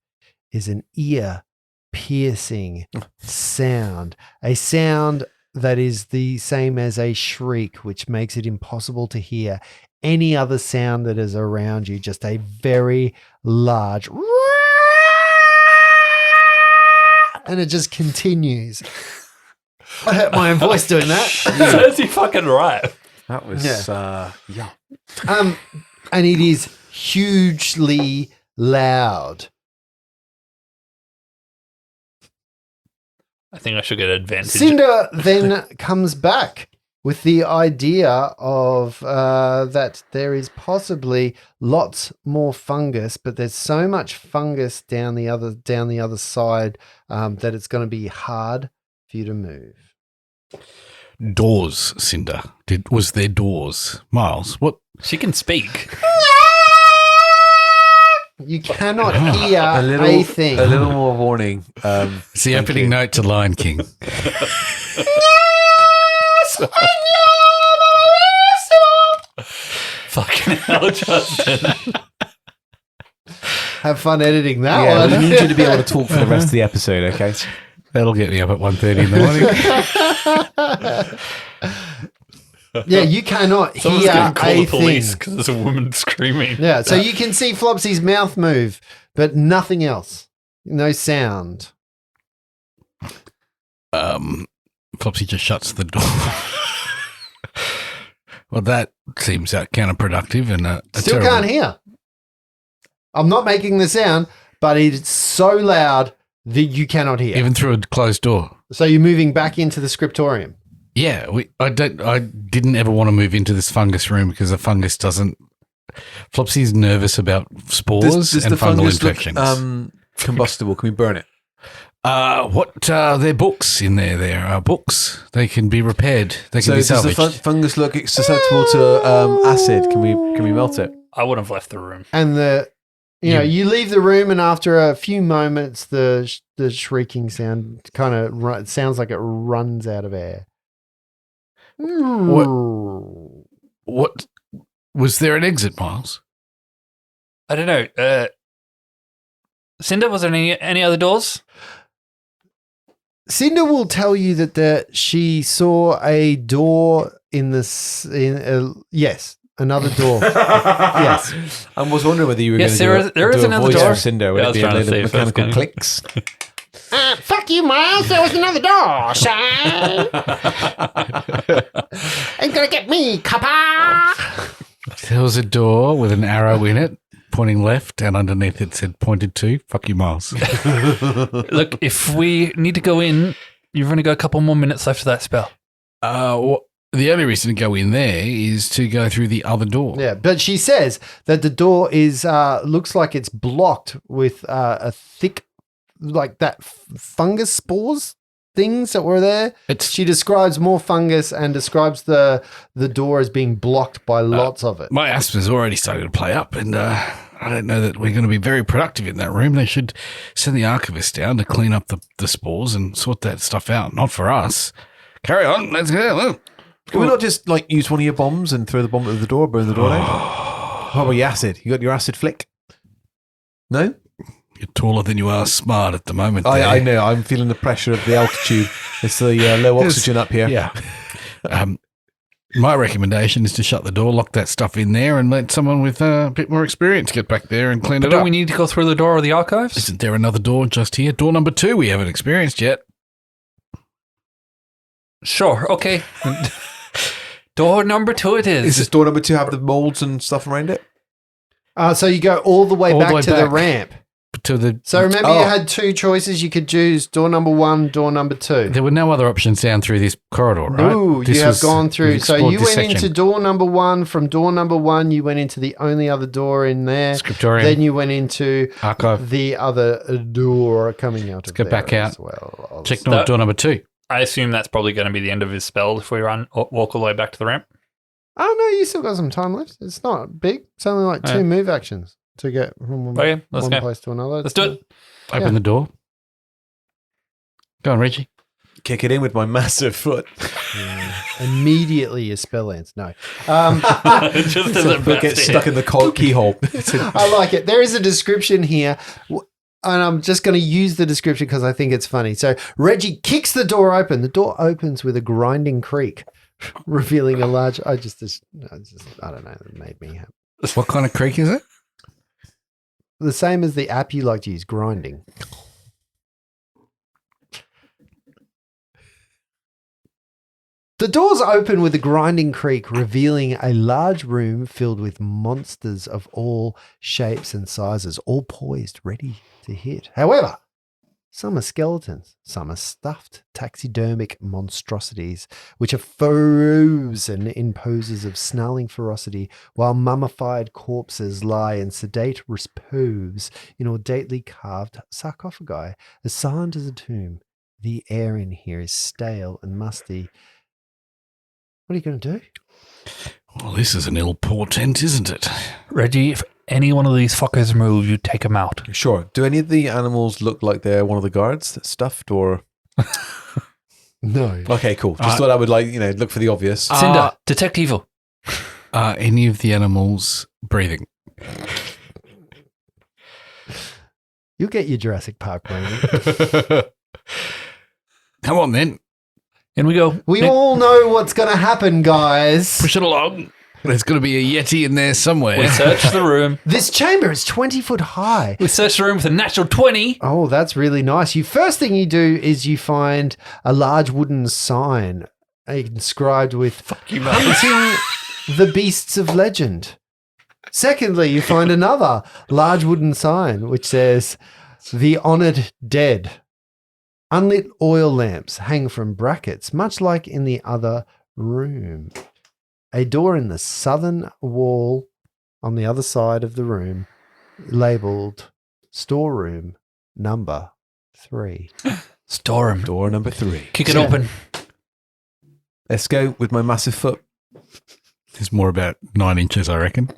is an ear-piercing sound, a sound that is the same as a shriek, which makes it impossible to hear any other sound that is around you, just a very large and it just continues. I hurt my own voice doing that. Says you fucking right. That was, yeah. And it is hugely loud. I think I should get advantage. Cinder then comes back with the idea of that there is possibly lots more fungus, but there's so much fungus down the other side that it's going to be hard for you to move. Doors, Cinder. Was there doors? Miles, what? She can speak. You cannot hear a thing. A little more warning. It's the opening note to Lion King. Fucking hell, Justin. Have fun editing that Yeah, one. we need you to be able to talk for the rest of the episode, okay? That'll get me up at 1:30 in the morning. Yeah, you cannot Someone's hear going to call a the police thing. because there's a woman screaming. Yeah, so you can see Flopsy's mouth move, but nothing else. No sound. Flopsy just shuts the door. Well, that seems counterproductive and Still terrible. can't hear. I'm not making the sound, but it's so loud that you cannot hear. Even through a closed door. So you're moving back into the scriptorium. Yeah, I didn't ever want to move into this fungus room because the fungus doesn't. Flopsy's nervous about spores and the fungal fungus infections. look combustible? Can we burn it? They're books in there. There are books. They can be repaired. They can So be does the salvaged. fungus look susceptible to acid? Can we melt it? I would have left the room. And you leave the room, and after a few moments, the shrieking sound kind of sounds like it runs out of air. What was there an exit, Miles? I don't know. Cinder, was there any other doors? Cinder will tell you that she saw a door in this. Yes, another door. Yes. I was wondering whether you were Yes, going to there is do a another voice door. for Cinder. Would Yeah, I it was be a trying to little see if it was mechanical gonna- clicks? Fuck you, Miles. There was another door, son. Ain't gonna get me, copper. There was a door with an arrow in it, pointing left, and underneath it said "pointed to." Fuck you, Miles. Look, if we need to go in, you've only got a couple more minutes left of that spell. The only reason to go in there is to go through the other door. Yeah, but she says that the door is looks like it's blocked with a thick like that fungus spores things that were there. She describes more fungus and describes the door as being blocked by lots of it. My asthma's already starting to play up, and I don't know that we're going to be very productive in that room. They should send the archivist down to clean up the spores and sort that stuff out. Not for us. Carry on. Let's go. Can we not just like use one of your bombs and throw the bomb at the door, burn the door down? How about your acid? You got your acid flick? No? You're taller than you are smart at the moment. I know. I'm feeling the pressure of the altitude. It's the low oxygen up here. Yeah. My recommendation is to shut the door, lock that stuff in there, and let someone with a bit more experience get back there and clean it up. Don't we need to go through the door of the archives? Isn't there another door just here? Door number 2 we haven't experienced yet. Sure. Okay. Door number 2 it is. Is this door number 2 have the molds and stuff around it? So you go all the way back to the ramp. So remember you had 2 choices. You could choose door number 1, door number 2. There were no other options down through this corridor, right? No, you have gone through. So you went into door number 1. From door number 1, you went into the only other door in there. Scriptorium. Then you went into archive. The other door coming out. Let's go back out. As well. Check door number 2. I assume that's probably going to be the end of his spell if we walk all the way back to the ramp. Oh, no, you still got some time left. It's not big. It's only like 2 move actions to get from one place to another. Let's do it. Open the door. Go on, Reggie. Kick it in with my massive foot. Immediately your spell ends. No. Just as a get stuck in the keyhole. I like it. There is a description here. And I'm just going to use the description because I think it's funny. So Reggie kicks the door open. The door opens with a grinding creak, revealing a large. I don't know. It made me happy. What kind of creak is it? The same as the app you like to use, grinding. The doors open with a grinding creak, revealing a large room filled with monsters of all shapes and sizes, all poised, ready to hit. However, some are skeletons, some are stuffed taxidermic monstrosities, which are frozen in poses of snarling ferocity, while mummified corpses lie in sedate repose in ornately carved sarcophagi. As silent as a tomb, the air in here is stale and musty. What are you going to do? Well, this is an ill portent, isn't it? Reggie, if any one of these fuckers move, you take them out. Sure. Do any of the animals look like they're one of the guards that's stuffed or? No. Okay, cool. Just thought I would look for the obvious. Cinder, detect evil. Are any of the animals breathing? You'll get your Jurassic Park moment. Come on then. In we go. We all know what's going to happen, guys. Push it along. There's going to be a Yeti in there somewhere. We search the room. This chamber is 20 foot high. We search the room with a natural 20. Oh, that's really nice. First thing you do is you find a large wooden sign inscribed with hunting the beasts of legend. Secondly, you find another large wooden sign which says the honored dead. Unlit oil lamps hang from brackets, much like in the other room. A door in the southern wall on the other side of the room, labeled storeroom number 3. Storeroom. Door number 3. Kick it open. Let's go with my massive foot. It's more about 9 inches, I reckon.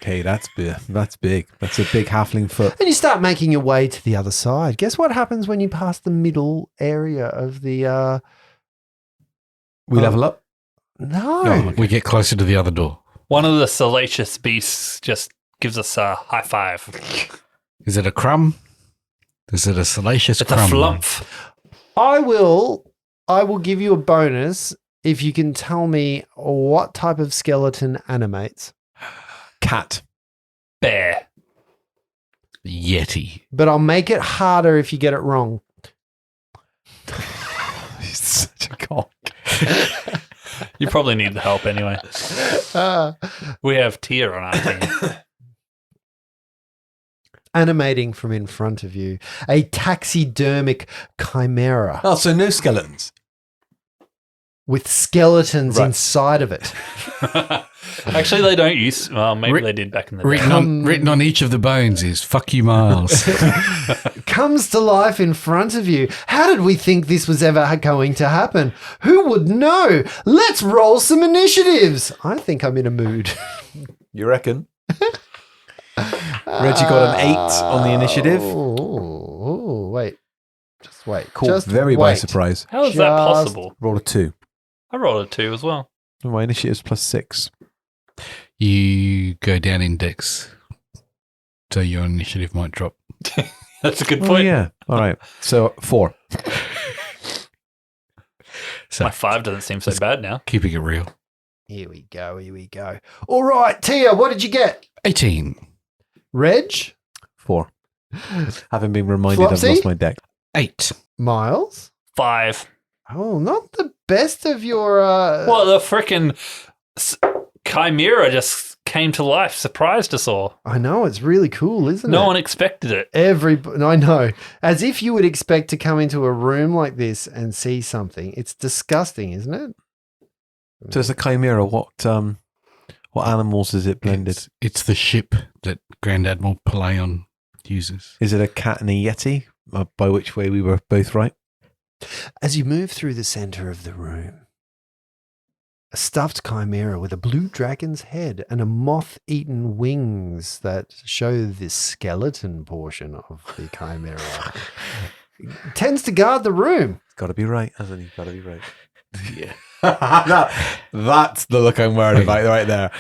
Okay, that's big. That's big. That's a big halfling foot. And you start making your way to the other side. Guess what happens when you pass the middle area of the... We level up? No. No, we get closer to the other door. One of the salacious beasts just gives us a high five. Is it a crumb? Is it a salacious It's crumb? a flump. I will give you a bonus if you can tell me what type of skeleton animates. Cat. Bear. Yeti. But I'll make it harder if you get it wrong. He's such a cock. You probably need the help anyway. We have Tia on our team. Animating from in front of you, a taxidermic chimera. Oh, so no skeletons. with skeletons inside of it. Actually, they don't use. Well, maybe they did back in the day. Written on each of the bones is "fuck you, Miles." Comes to life in front of you. How did we think this was ever going to happen? Who would know? Let's roll some initiatives. I think I'm in a mood. You reckon? Reggie got an 8 on the initiative. Oh, wait. Just wait. Caught Just very by wait. surprise. How is that possible? Roll a 2. I rolled a 2 as well. My initiative's +6. You go down in dex, so your initiative might drop. That's a good Oh, point. yeah. All right. So 4. So My 5 doesn't seem so bad now. keeping it real. Here we go. All right, Tia, what did you get? 18. Reg? 4. Having been reminded I've Flopsy? lost my deck. 8. Miles? 5. Oh, not the best of your... Well, the frickin' chimera just came to life, surprised us all. I know, it's really cool, isn't it? No one expected it. I know. As if you would expect to come into a room like this and see something. It's disgusting, isn't it? So it's a chimera. What animals is it blended? It's the ship that Grand Admiral Palayon uses. Is it a cat and a yeti? By which way we were both right. As you move through the center of the room, a stuffed chimera with a blue dragon's head and a moth-eaten wings that show the skeleton portion of the chimera tends to guard the room. Got to be right, hasn't he? Got to be right. Yeah. That's the look I'm worried about right there.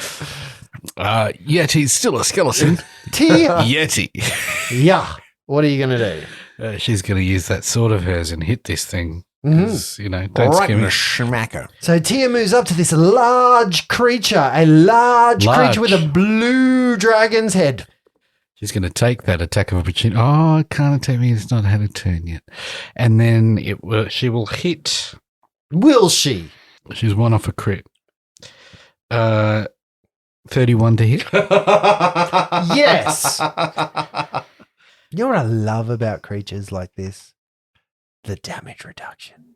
Yeti's still a skeleton. Tia, Yeti. yeah. What are you going to do? She's going to use that sword of hers and hit this thing. Mm-hmm. 'Cause, don't scare me. Schmacker. So Tia moves up to this large creature, a large creature with a blue dragon's head. She's going to take that attack of opportunity. Oh, it can't attack me. It's not had a turn yet. And then she will hit. Will she? She's one off a crit. 31 to hit. Yes. You know what I love about creatures like this? The damage reduction.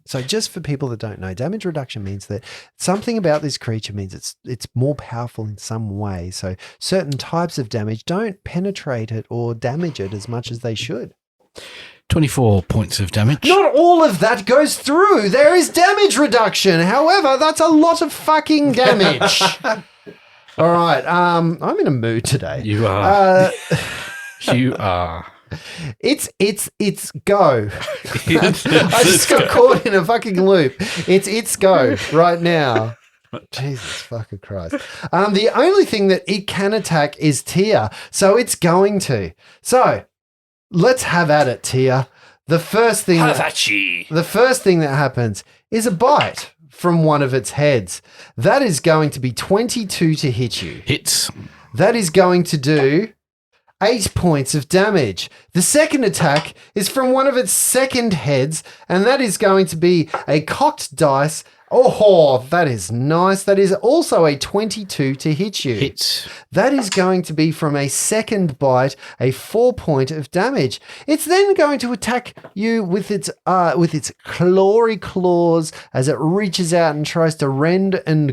So just for people that don't know, damage reduction means that something about this creature means it's more powerful in some way. So certain types of damage don't penetrate it or damage it as much as they should. 24 points of damage. Not all of that goes through. There is damage reduction. However, that's a lot of fucking damage. All right. I'm in a mood today. You are. You are. It's go. I just got caught in a fucking loop. It's go right now. Jesus fucking Christ. The only thing that it can attack is Tia, so it's going to. So let's have at it, Tia. The first thing that happens is a bite from one of its heads. That is going to be 22 to hit you. Hits. That is going to do 8 points of damage. The second attack is from one of its second heads, and that is going to be a cocked dice. Oh, that is nice. That is also a 22 to hit you. Hits. That is going to be from a second bite, a 4 point of damage. It's then going to attack you with its clawy claws as it reaches out and tries to rend and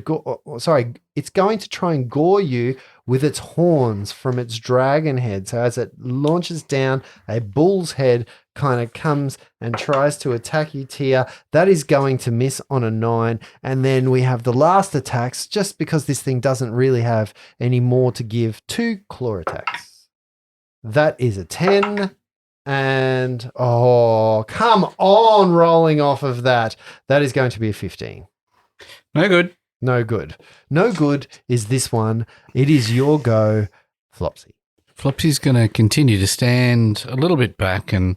it's going to try and gore you with its horns from its dragon head. So as it launches down, a bull's head kind of comes and tries to attack you, Tia. That is going to miss on a 9. And then we have the last attacks, just because this thing doesn't really have any more to give, 2 claw attacks. That is a 10. And, oh, come on, rolling off of that. That is going to be a 15. No good. No good. No good is this one. It is your go, Flopsy. Flopsy's going to continue to stand a little bit back and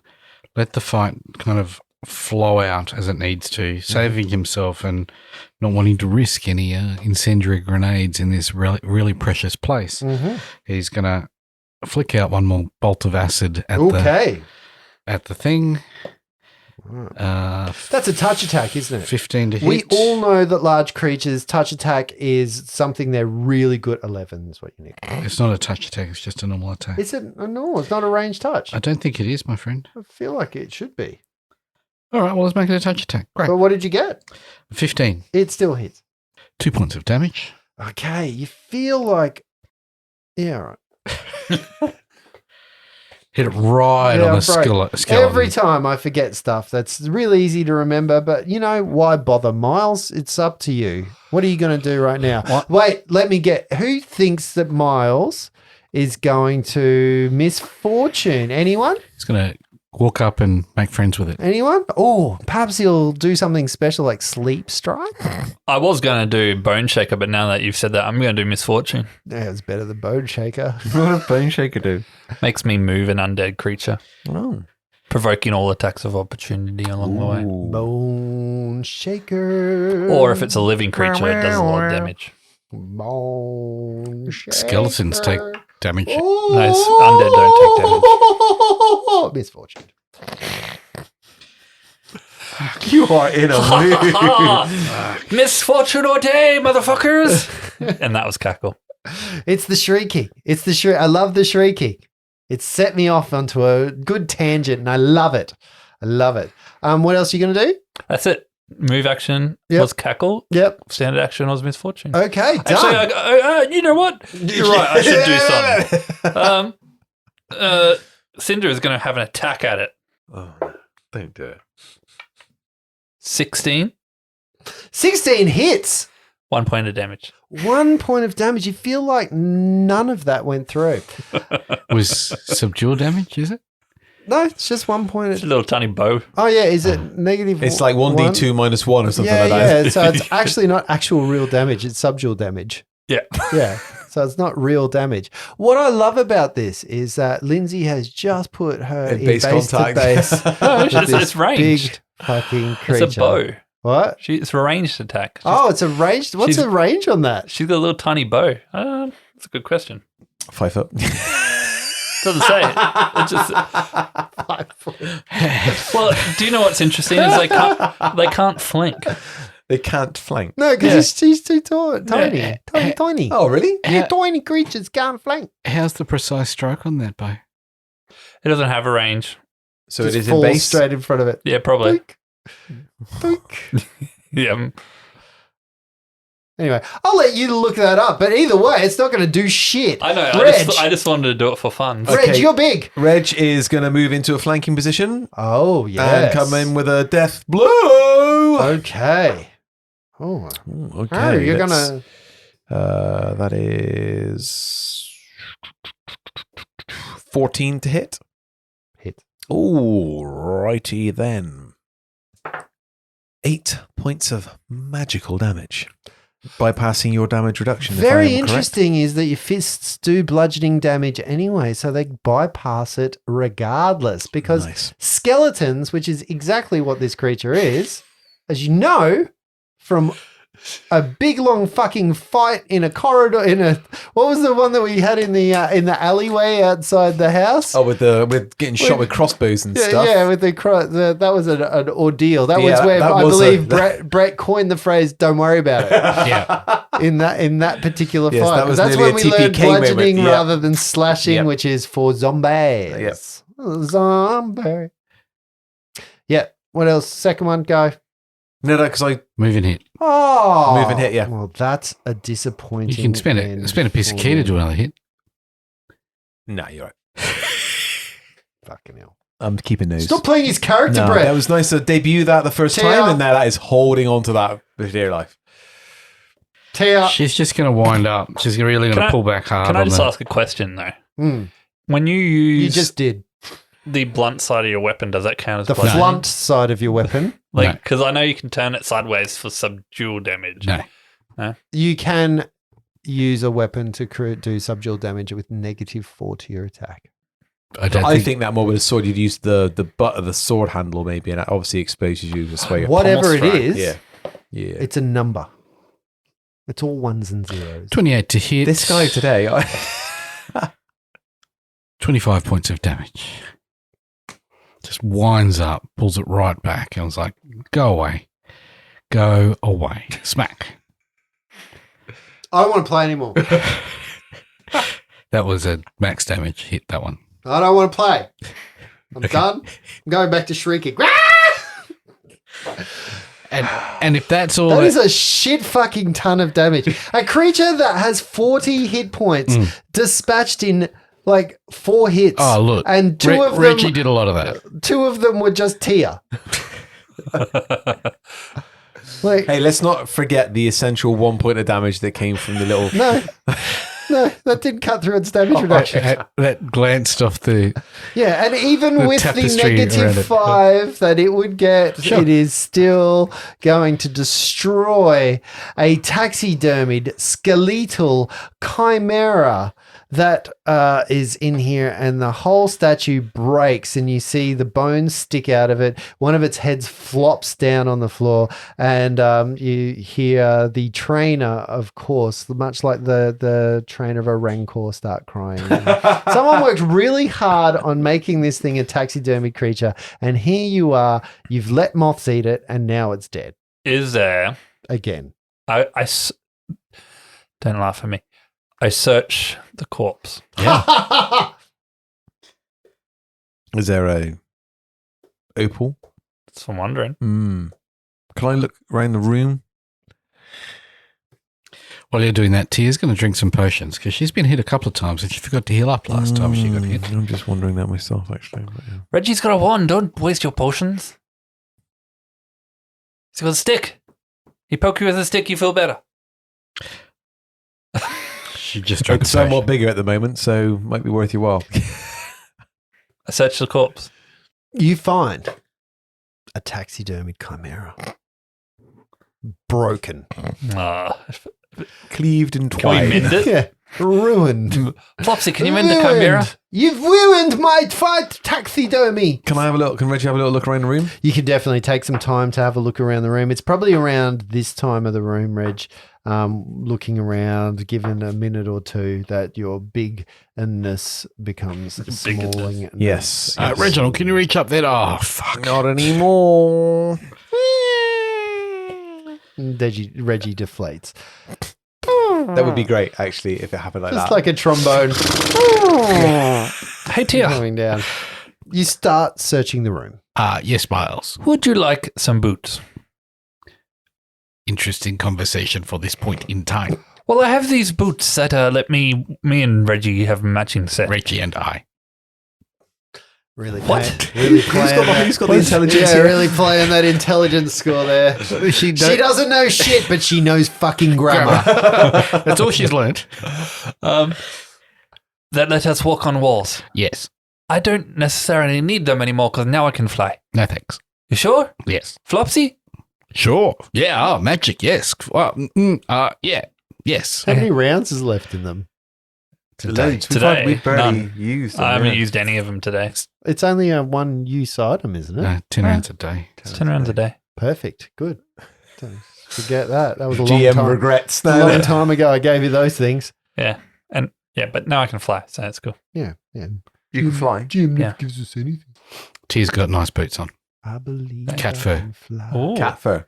let the fight kind of flow out as it needs to, saving himself and not wanting to risk any incendiary grenades in this really precious place. Mm-hmm. He's going to flick out one more bolt of acid at the thing. That's a touch attack, isn't it? 15 to hit. We all know that large creatures, touch attack is something they're really good. 11 is what you need. It's not a touch attack. It's just a normal attack. Is it? No, it's not a ranged touch. I don't think it is, my friend. I feel like it should be. All right, well, let's make it a touch attack. Great. But what did you get? 15. It still hits. 2 points of damage. Okay, you feel like, yeah, all right. Hit it right Yeah, on the bro. skeleton. Every time I forget stuff, that's really easy to remember. But you know, why bother, Miles? It's up to you. What are you going to do right now? What? Wait, let me get. Who thinks that Miles is going to miss fortune? Anyone? He's going to walk up and make friends with it. Anyone? Oh, perhaps he'll do something special like sleep strike. I was going to do Bone Shaker, but now that you've said that, I'm going to do Misfortune. Yeah, it's better than Bone Shaker. What does Bone Shaker do? Makes me move an undead creature, Oh. provoking all attacks of opportunity along the way. Bone Shaker. Or if it's a living creature, it does a lot of damage. Bone Shaker. Skeletons take damage. Nice. Undead don't take damage. Misfortune. You are in a mood. Misfortune or day, motherfuckers! And that was Cackle. It's the shrieking. It's the shriek. I love the shrieking. It set me off onto a good tangent, and I love it. I love it. What else are you going to do? That's it. Move action Yep. was Cackle. Yep. Standard action was Misfortune. Okay, done. Actually, you know what? You're right. I should do something. Cinder is going to have an attack at it. Oh, don't do it. 16, 16 hits. 1 point of damage. 1 point of damage. You feel like none of that went through. Was subdual damage, is it? No, it's just 1 point. It's a little tiny bow. Oh, yeah. Is it negative? It's like 1d2 minus 1 or something Yeah, like that. yeah. So it's actually not actual real damage. It's subdual damage. Yeah. Yeah. So it's not real damage. What I love about this is that Lindsay has just put her In in base base to contact. base. No, with it's this ranged. Big fucking creature. It's a bow. What? It's a ranged attack. Oh, it's a range. What's she's- the range on that? She's got a little tiny bow. That's a good question. 5 foot. Doesn't say. It just, 5 foot. well, do you know what's interesting is they can't flank. They can't flank. No, because she's too tiny. Yeah. Tiny. Oh, really? Yeah, tiny creatures can't flank. How's the precise stroke on that bow? It doesn't have a range. So Just it is in falls base. straight in front of it. Yeah, probably. Doink. Doink. Yeah. Anyway, I'll let you look that up. But either way, it's not going to do shit. I know. Reg, I just wanted to do it for fun. Reg, Okay. you're big. Reg is going to move into a flanking position Oh, yeah. and come in with a death blow. Okay. Oh, Ooh, okay. oh you're going let's- to... That is 14 to hit. Hit. Oh, righty then. 8 points of magical damage, bypassing your damage reduction. if I Very am correct. interesting is that your fists do bludgeoning damage anyway, so they bypass it regardless. Because Nice. skeletons, which is exactly what this creature is, as you know, from a big long fucking fight in a corridor what was the one that we had in the alleyway outside the house? Oh, with getting shot with crossbows and Yeah, stuff. yeah, with that was an ordeal. That Yeah, was where that I was believe Brett coined the phrase "Don't worry about it." Yeah. in that particular Yes, fight. that was That's nearly when a we learned TPK moment, bludgeoning yeah. rather than slashing, Yep. which is for zombies. Yep. Zombie. Yeah. What else? Second one, go. No, because I Move and hit. Oh, Move and hit, yeah. Well, that's a disappointing. You can spend a piece of key to do another hit. no, you're right. Fucking hell. I'm keeping those. Stop playing his character, No, Brett. that was nice to debut that the first Tear time, up. and now that is holding on to that for dear life. Tear. She's just going to wind up. She's really going Can to I- pull back hard. Can I on just the- ask a question though? Mm, When you use you just did. the blunt side of your weapon, does that count as The bludgeoning? blunt side of your weapon. Like, No. because I know you can turn it sideways for subdual damage. No. You can use a weapon to do subdual damage with -4 to your attack. I don't I think that more with a sword, you'd use the butt of the sword handle maybe, and that obviously exposes you to sway. Whatever it is, Yeah. Yeah. it's a number. It's all ones and zeros. 28 to hit. This guy today, 25 points of damage. Just winds up, pulls it right back. I was like, go away. Go away. Smack. I don't want to play anymore. That was a max damage hit, that one. I don't want to play. I'm done. I'm going back to shrieking. And if that's all, That is a shit fucking ton of damage. A creature that has 40 hit points dispatched in like 4 hits. oh look, and Reggie did a lot of that. 2 of them were just Tia. Like, Hey, let's not forget the essential 1 point of damage that came from the little. no, that didn't cut through its damage reduction. That glanced off the. Yeah, and even The with the tapestry around negative it. 5 that it would get, Sure. it is still going to destroy a taxidermied skeletal chimera that is in here, and the whole statue breaks, and you see the bones stick out of it. One of its heads flops down on the floor, and you hear the trainer, of course, much like the trainer of a rancor, start crying. Someone worked really hard on making this thing a taxidermy creature, and here you are. You've let moths eat it, and now it's dead Is there? again. Don't laugh at me. I search the corpse. Is there a opal? That's what I'm wondering. Can I look around the room? While you're doing that, Tia's going to drink some potions because she's been hit a couple of times and she forgot to heal up last time she got hit. I'm just wondering that myself, actually. But yeah. Reggie's got a wand. Don't waste your potions. He's got a stick. He poke you with a stick, you feel better. She just drank It's a potion. somewhat bigger at the moment, so might be worth your while. I search the corpse. You find a taxidermied chimera. Broken. Cleaved in Can we twine. mend it? Yeah. Ruined. Flopsy, can you mend the chimera? You've ruined my fight taxidermy. Can Reggie have a little look around the room? You can definitely take some time to have a look around the room. It's probably around this time of the room, Reg, looking around, given a minute or two that your bigness becomes smalling. Yes. Reginald, can you reach up there? Oh, fuck. Not anymore. Reggie deflates. That would be great, actually, if it happened like Just that. like a trombone Hey, Tia, going down. You start searching the room. Yes, Miles. would you like some boots? Interesting conversation for this point in time. Well, I have these boots that let me and Reggie have a matching set. Reggie and I. Really What? Really playing who's got the intelligence yeah, here? really playing that intelligence score there. She doesn't know shit, but she knows fucking grammar. That's all she's learned. That let us walk on walls. Yes. I don't necessarily need them anymore because now I can fly. No thanks. You sure? Yes. Flopsy? Sure. Yeah. Oh, magic. Yes. Well. Yeah. Yes. How many rounds is left in them? Today. Today, We've barely none. used them. I haven't yeah. used any of them today. It's only a one-use item, isn't it? 10 rounds a day. It's 10 rounds a day. Perfect. Good. Don't forget that. That was a long GM time. regrets. A long time ago, I gave you those things. Yeah. And yeah, but now I can fly, so it's cool. Yeah. Yeah. You can fly. Jim Yeah. gives us anything. Tia's got nice boots on. I believe Cat I fur. can fly. Ooh. Cat fur.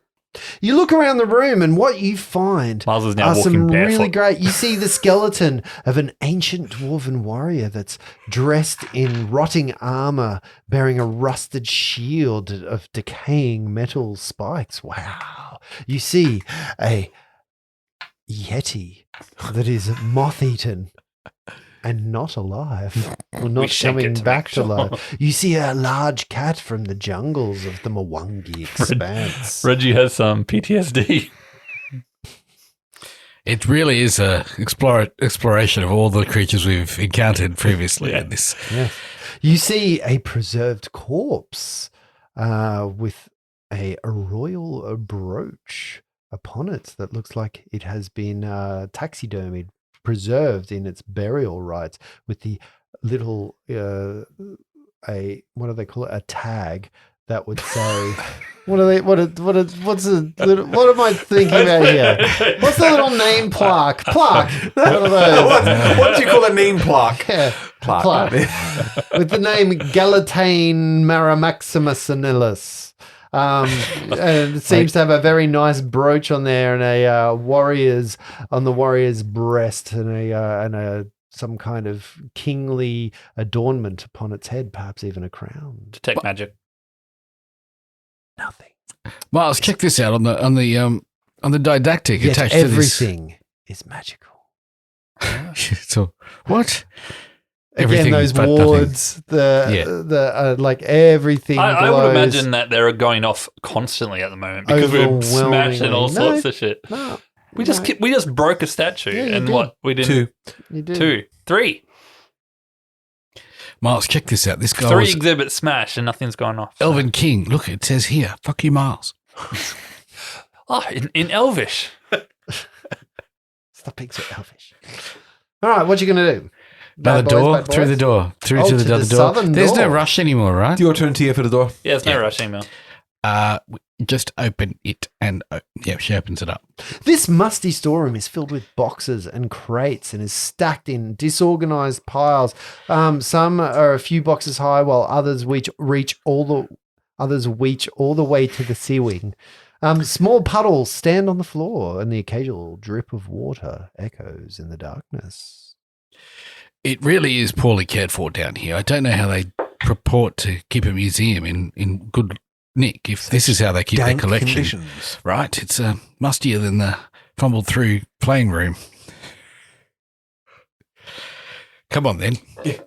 You look around the room, and what you find Miles is now are some walking barefoot. really great. You see the skeleton of an ancient dwarven warrior that's dressed in rotting armor, bearing a rusted shield of decaying metal spikes. Wow! You see a yeti that is moth-eaten and not alive, or not shake it coming to back make to sure. life. You see a large cat from the jungles of the Mwangi expanse. Reggie has some PTSD. It really is a exploration of all the creatures we've encountered previously Yeah. in this. Yeah. You see a preserved corpse with a royal brooch upon it that looks like it has been taxidermied, preserved in its burial rites, with the little what do they call it? A tag that would say, what am I thinking about here? What's the little name plaque? Plaque. What are those? What do you call a name plaque? Yeah, Plaque. with the name Galatane Maramaximus Anilus. And it seems to have a very nice brooch on there, and a warrior's on the warrior's breast, and a some kind of kingly adornment upon its head, perhaps even a crown. Detect magic. Nothing. Miles, check this out on the didactic Yet attached everything is magical. to this. So what? Again, Everything those but nothing. wards, like everything. I would glows. imagine that they're going off constantly at the moment because we're smashing all Overwhelmingly. sorts of shit. No, We just broke a statue, Yeah, you and did. what we didn't. you did. 2, 3, Miles, check this out. This guy 3 was exhibits smash, and nothing's going off. Elven King. Look, it says here. Fuck you, Miles. Oh, in Elvish. Stop being so elfish. All right, what you gonna do? By the Bad boys, door, bad boys? through the door, through Oh, to the to other the door. southern There's no door. rush anymore, right? Your turn, Tia, for the door. Yeah, there's no rush email. Just open it and she opens it up. This musty storeroom is filled with boxes and crates and is stacked in disorganized piles. Some are a few boxes high, while others reach all the way to the ceiling. Small puddles stand on the floor, and the occasional drip of water echoes in the darkness. It really is poorly cared for down here. I don't know how they purport to keep a museum in good nick if this is how they keep their Dank collection. conditions. Right? It's mustier than the fumbled through playing room. Come on then. In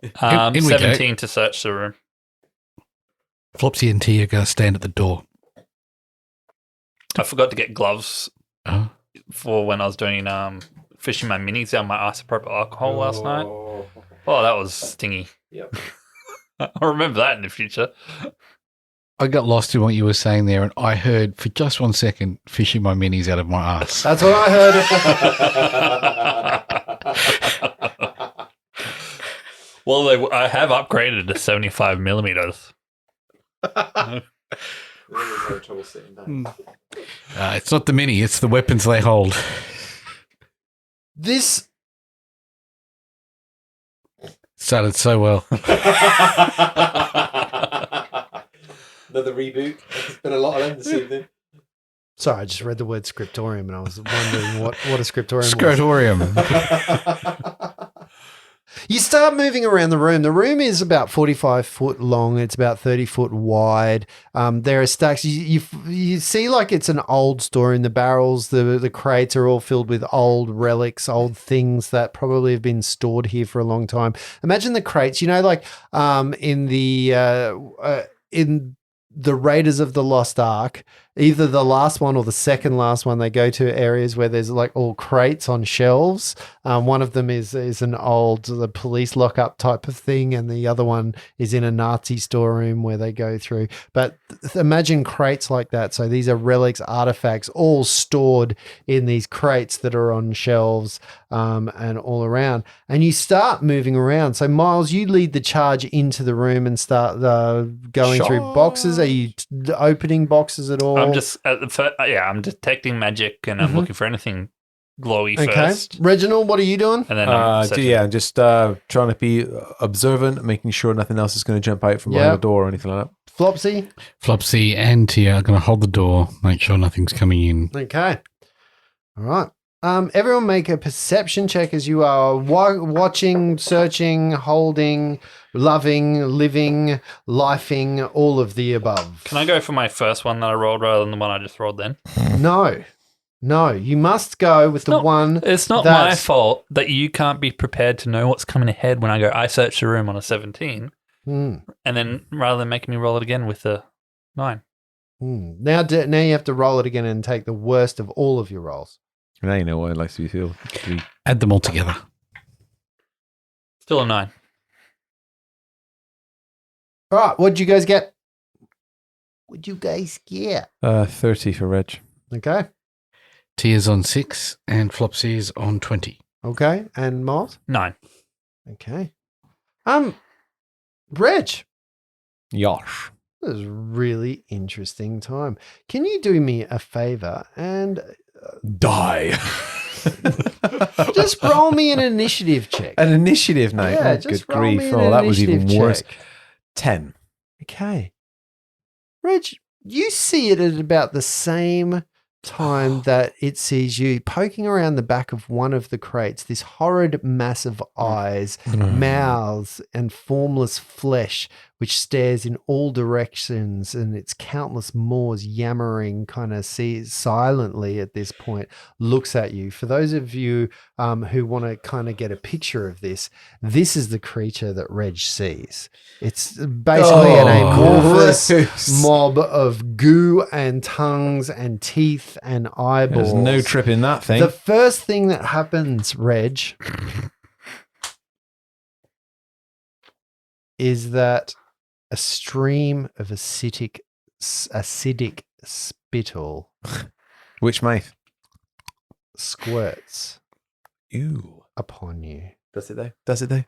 we go. 17 to search the room. Flopsy and T are going to stand at the door. I forgot to get gloves Oh. for when I was doing fishing my minis out of my isopropyl alcohol last night. Oh, that was stingy. Yep. I'll remember that in the future. I got lost in what you were saying there, and I heard for just 1 second fishing my minis out of my ass. That's what I heard. Well, I have upgraded to 75 millimeters. It's not the mini; it's the weapons they hold. This Started so well. Another reboot. There's been a lot of them this evening. Sorry, I just read the word scriptorium and I was wondering what a scriptorium was. Scrotorium. You start moving around the room. The room is about 45 foot long. It's about 30 foot wide. There are stacks. You see like it's an old store in the barrels. The crates are all filled with old relics, old things that probably have been stored here for a long time. Imagine the crates, like in the Raiders of the Lost Ark, either the last one or the second last one, they go to areas where there's like all crates on shelves. One of them is an old the police lockup type of thing, and the other one is in a Nazi storeroom where they go through. But imagine crates like that. So these are relics, artifacts, all stored in these crates that are on shelves and all around. And you start moving around. So Miles, you lead the charge into the room and start going through boxes. Are you opening boxes at all? I'm just I'm detecting magic and I'm looking for anything glowy first. Reginald, what are you doing? And then I'm searching. just trying to be observant, making sure nothing else is going to jump out from behind the door or anything like that. Flopsy and Tia are going to hold the door, make sure nothing's coming in. Okay. All right. Everyone make a perception check as you are watching, searching, holding, loving, living, lifing, all of the above. Can I go for my first one that I rolled rather than the one I just rolled then? No, you must go with one. It's not my fault that you can't be prepared to know what's coming ahead when I go, I search the room on a 17. And then rather than making me roll it again with a 9. Now you have to roll it again and take the worst of all of your rolls. Now you know what I'd like to feel. Add them all together. Still a 9. All right, what'd you guys get? 30 for Reg. Okay. Tia's on 6 and Flopsy's on 20. Okay, and Miles? 9. Okay. Reg. Yosh. This is a really interesting time. Can you do me a favor and Die. just roll me an initiative check? An initiative now. Yeah, Oh, just good roll me grief. an Oh, that was even initiative worse. check. 10. Okay. Reg, you see it at about the same time that it sees you poking around the back of one of the crates, this horrid mass of eyes, mouths, and formless flesh which stares in all directions, and its countless maws yammering kind of silently at this point, looks at you. For those of you who want to kind of get a picture of this is the creature that Reg sees. It's basically an amorphous mob of goo and tongues and teeth and eyeballs. There's no trip in that thing. The first thing that happens, Reg, is that a stream of acidic spittle Which mouth? squirts Ew. upon you. Does it though? Does it though?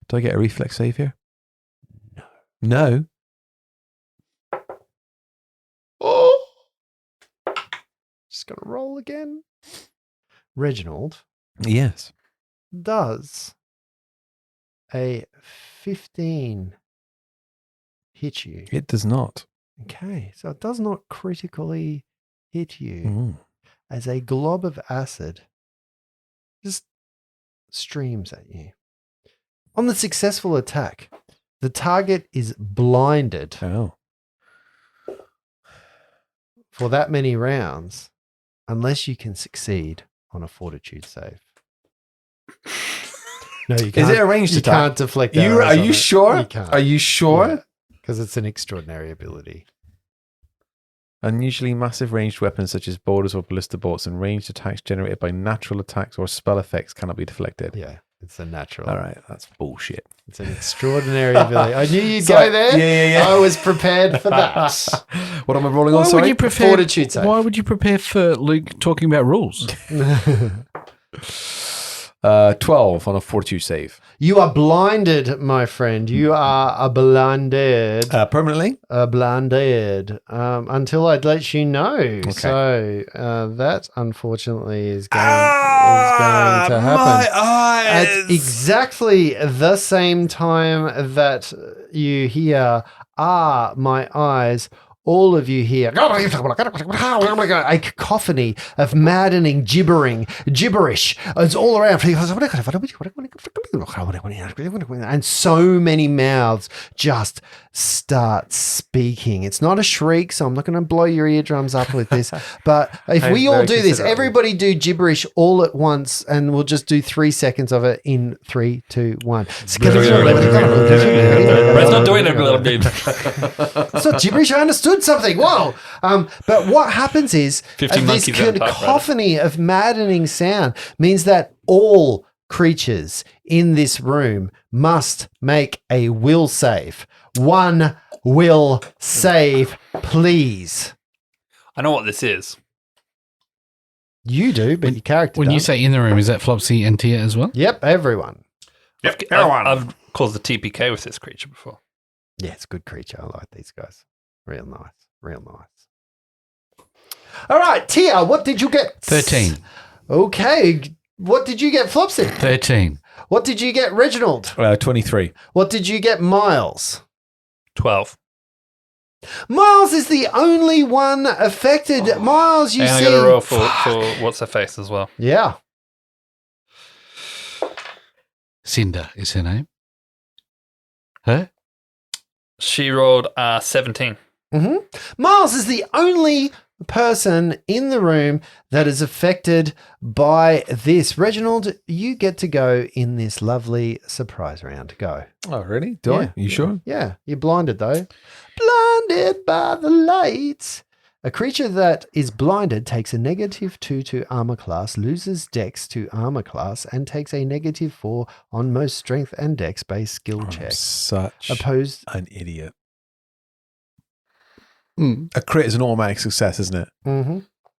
Do I get a reflex save here? No. Oh! Just gonna roll again. Reginald, Yes. does a 15 hit you? It does not. Okay, so it does not critically hit you Mm. as a glob of acid just streams at you. On the successful attack, the target is blinded Oh. for that many rounds unless you can succeed on a fortitude save. No, you can't. Is it a ranged you attack? can't deflect Are arrows on you it. sure? You can't. Are you sure? Because it's an extraordinary ability. Unusually massive ranged weapons such as boulders or ballista bolts and ranged attacks generated by natural attacks or spell effects cannot be deflected. Yeah, it's a natural. All right, that's bullshit. It's an extraordinary ability. I knew you'd Sorry. go there. Yeah. I was prepared for that. What am I rolling on? Why would Sorry. you prepare? Fortitude save. Why would you prepare for Luke talking about rules? 12 on a fortitude save. You are blinded, my friend. You are blinded. Permanently? Blinded. Until I let you know. So that unfortunately is going to happen. My eyes. At exactly the same time that you hear, my eyes, all of you hear a cacophony of maddening gibberish. It's all around. And so many mouths just start speaking. It's not a shriek, so I'm not going to blow your eardrums up with this. But if we all do this, everybody do gibberish all at once, and we'll just do 3 seconds of it in 3, 2, 1. Red's not doing it a little bit. It's not gibberish. I understood something. Whoa. But what happens is 50 this monkeys on top, cacophony of maddening sound means that all creatures in this room must make a will save. One will save, please. I know what this is. You do, but your character When you doesn't. say in the room, is that Flopsy and Tia as well? Yep, everyone. I've caused the TPK with this creature before. Yeah, it's a good creature. I like these guys. Real nice. Real nice. All right, Tia, what did you get? 13. Okay. What did you get, Flopsy? 13. What did you get, Reginald? 23. What did you get, Miles? 12. Miles is the only one affected. Miles, you And I see. got a roll for what's her face as well. Yeah. Cinder is her name. Her? She rolled 17. Mm-hmm. Miles is the only person in the room that is affected by this. Reginald, you get to go in this lovely surprise round. Go. Oh, really? Do I? You sure? Yeah. You're blinded, though. Blinded by the lights. A creature that is blinded takes a -2 to armor class, loses dex to armor class, and takes a -4 on most strength and dex-based skill I'm check. such Opposed. an idiot. A crit is an automatic success, isn't it? Mm-hmm.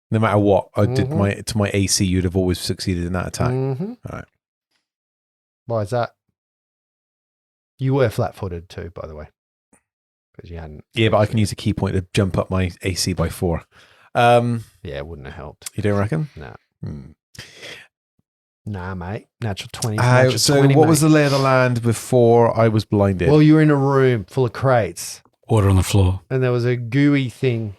No matter what I did to my AC, you'd have always succeeded in that attack. Mm-hmm. All right. Why is that? You were flat-footed too, by the way, because you hadn't. Yeah, but I can use a key point to jump up my AC by 4. Yeah, it wouldn't have helped. You don't reckon? No. Hmm. Nah, mate. Natural 20. So what was the lay of the land before I was blinded? Well, you were in a room full of crates, Water on the floor. and there was a gooey thing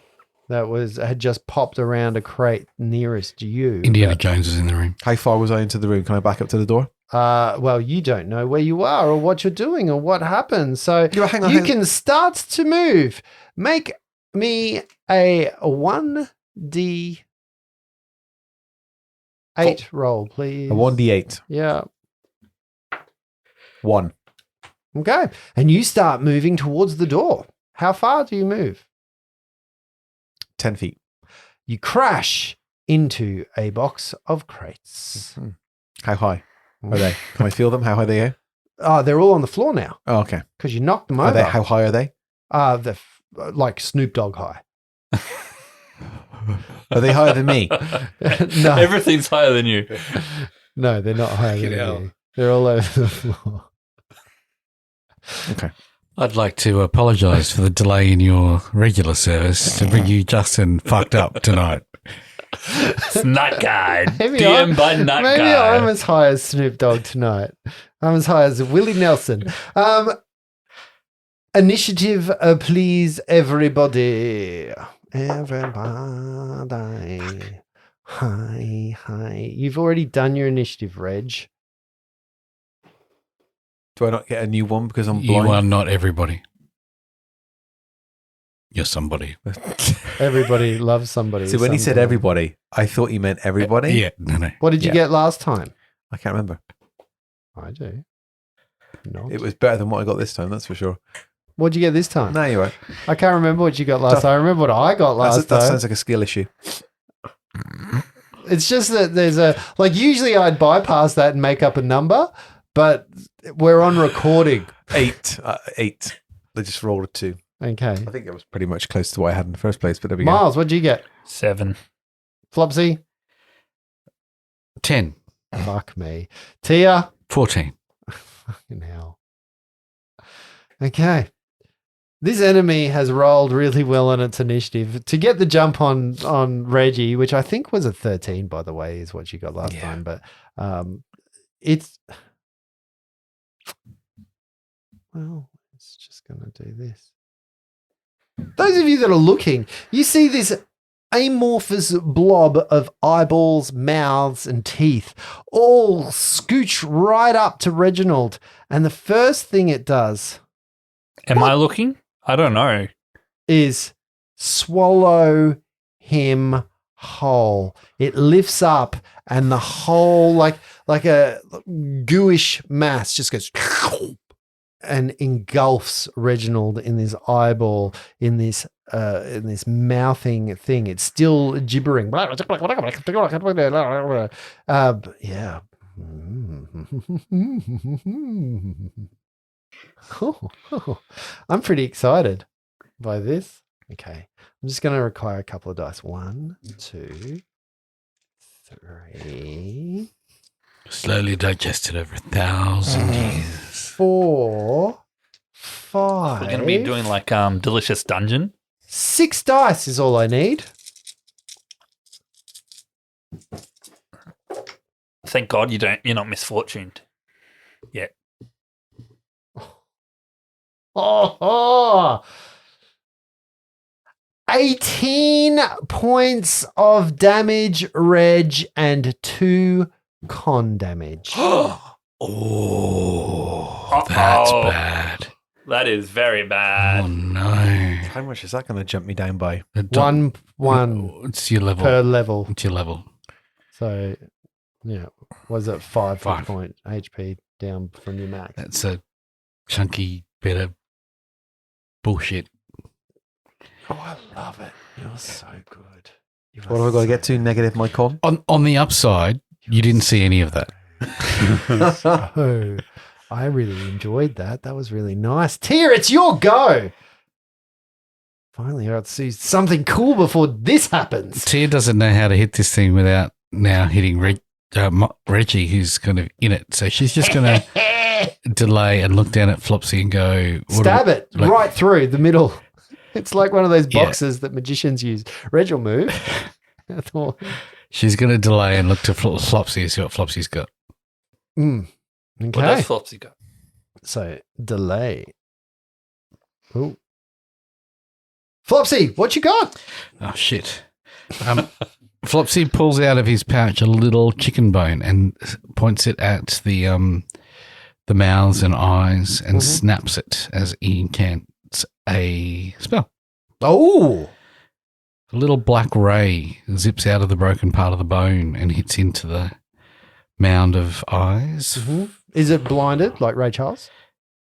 that had just popped around a crate nearest you. Indiana Jones was in the room. How far was I into the room? Can I back up to the door? well, you don't know where you are or what you're doing or what happened. So Hang on, you hang on. can start to move. Make me a 1d8 roll, please. A 1d8. Yeah. 1. Okay. And you start moving towards the door. How far do you move? 10 feet. You crash into a box of crates. How high are they? Can I feel them? How high they are? Oh, they're all on the floor now Oh, okay. because you knocked them Are over. they? How high are they? They're like Snoop Dogg high. Are they higher than me? No. Everything's higher than you. No, they're not higher than Fucking hell. you. They're all over the floor. Okay. I'd like to apologise for the delay in your regular service to bring you Justin fucked up tonight. It's Nut Guy. Maybe DM by Nut Maybe Guy. I'm as high as Snoop Dogg tonight. I'm as high as Willie Nelson. Initiative, please, everybody. Everybody. Hi. You've already done your initiative, Reg. Do I not get a new one because I'm You blind? are not everybody. You're somebody. Everybody loves somebody. So when he said sometime. everybody, I thought he meant everybody. Yeah, no. What did you Yeah. get last time? I can't remember. I do. No. It was better than what I got this time, that's for sure. What'd you get this time? No, you're right. I can't remember what you got last time. I remember what I got last That time. sounds like a skill issue. It's just that there's usually I'd bypass that and make up a number, but we're on recording. 8. 8. They just rolled a 2. Okay. I think it was pretty much close to what I had in the first place, but there we go. Miles, what'd you get? 7. Flopsy? 10, Fuck me. Tia? 14. Fucking hell. Okay. This enemy has rolled really well on its initiative to get the jump on Reggie, which I think was a 13, by the way, is what you got last time. But it's just going to do this. Those of you that are looking, you see this amorphous blob of eyeballs, mouths, and teeth all scooch right up to Reginald. And the first thing it does Am I looking? I don't know. is swallow him whole. It lifts up and the whole, like a gooish mass just goes and engulfs Reginald in this eyeball, in this mouthing thing. It's still gibbering. Yeah. I'm pretty excited by this. Okay. I'm just going to require a couple of dice. 1, 2, 3, Slowly digested over 1,000 years. 4, 5. We're going to be doing like Delicious Dungeon. 6 dice is all I need. Thank God you're not misfortuned yet. Oh, 18 points of damage, Reg, and 2 con damage. Oh, that's Uh-oh. bad. That is very bad. Oh, no. How much is that going to jump me down by? One It's your level. per level. It's your level. So, yeah, was it 5 5. point HP down from your max? That's a chunky bit of bullshit. Oh, I love it. You're so good. What have I got to get to? Negative my con? On the upside, you didn't see any of that. Oh, I really enjoyed that. That was really nice. Tia, it's your go. Finally, I got to see something cool before this happens. Tia doesn't know how to hit this thing without now hitting Reggie, who's kind of in it. So she's just going to delay and look down at Flopsy and go, Stab it like- right through the middle. It's like one of those Yeah. boxes that magicians use. Reg will move. I thought, She's going to delay and look to Flopsy and see what Flopsy's got. Okay. What does Flopsy got? So delay. Oh. Flopsy, what you got? Oh, shit. Flopsy pulls out of his pouch a little chicken bone and points it at the mouths and eyes and snaps it as he incants a spell. Oh, A little black ray zips out of the broken part of the bone and hits into the mound of eyes. is it blinded like Ray Charles?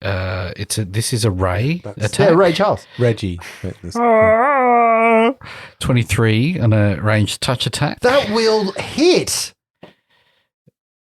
This is a ray attack. Yeah, Ray Charles. Reggie. 23 on a ranged touch attack. That will hit.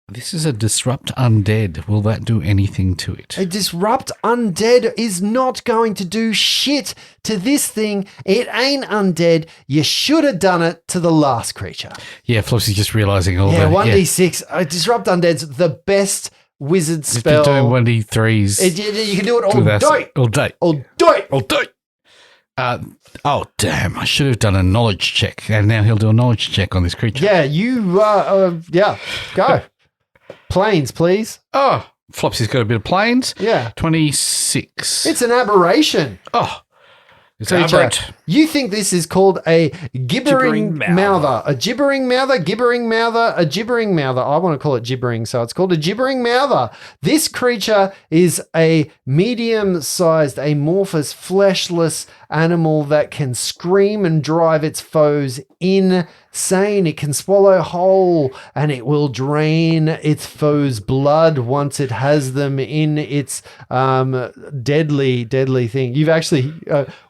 This is a disrupt undead. Will that do anything to it? A disrupt undead is not going to do shit to this thing. It ain't undead. You should have done it to the last creature. Yeah, Flopsy's just realizing all Yeah, that. 1d6. Disrupt undead's the best wizard He's spell. been doing 1d3s. You can do it all with us day. all day. All day. All day. Oh, damn. I should have done a knowledge check. And now he'll do a knowledge check on this creature. Yeah, go. Planes, please. Oh, Flopsy's got a bit of planes. Yeah. 26. It's an aberration. Oh, it's Creature. aberrant. You think this is called a gibbering mouther. A gibbering mouther, gibbering mouther, a gibbering mouther. I want to call it gibbering, so it's called a gibbering mouther. This creature is a medium-sized, amorphous, fleshless animal that can scream and drive its foes insane. It can swallow whole and it will drain its foes' blood once it has them in its deadly thing.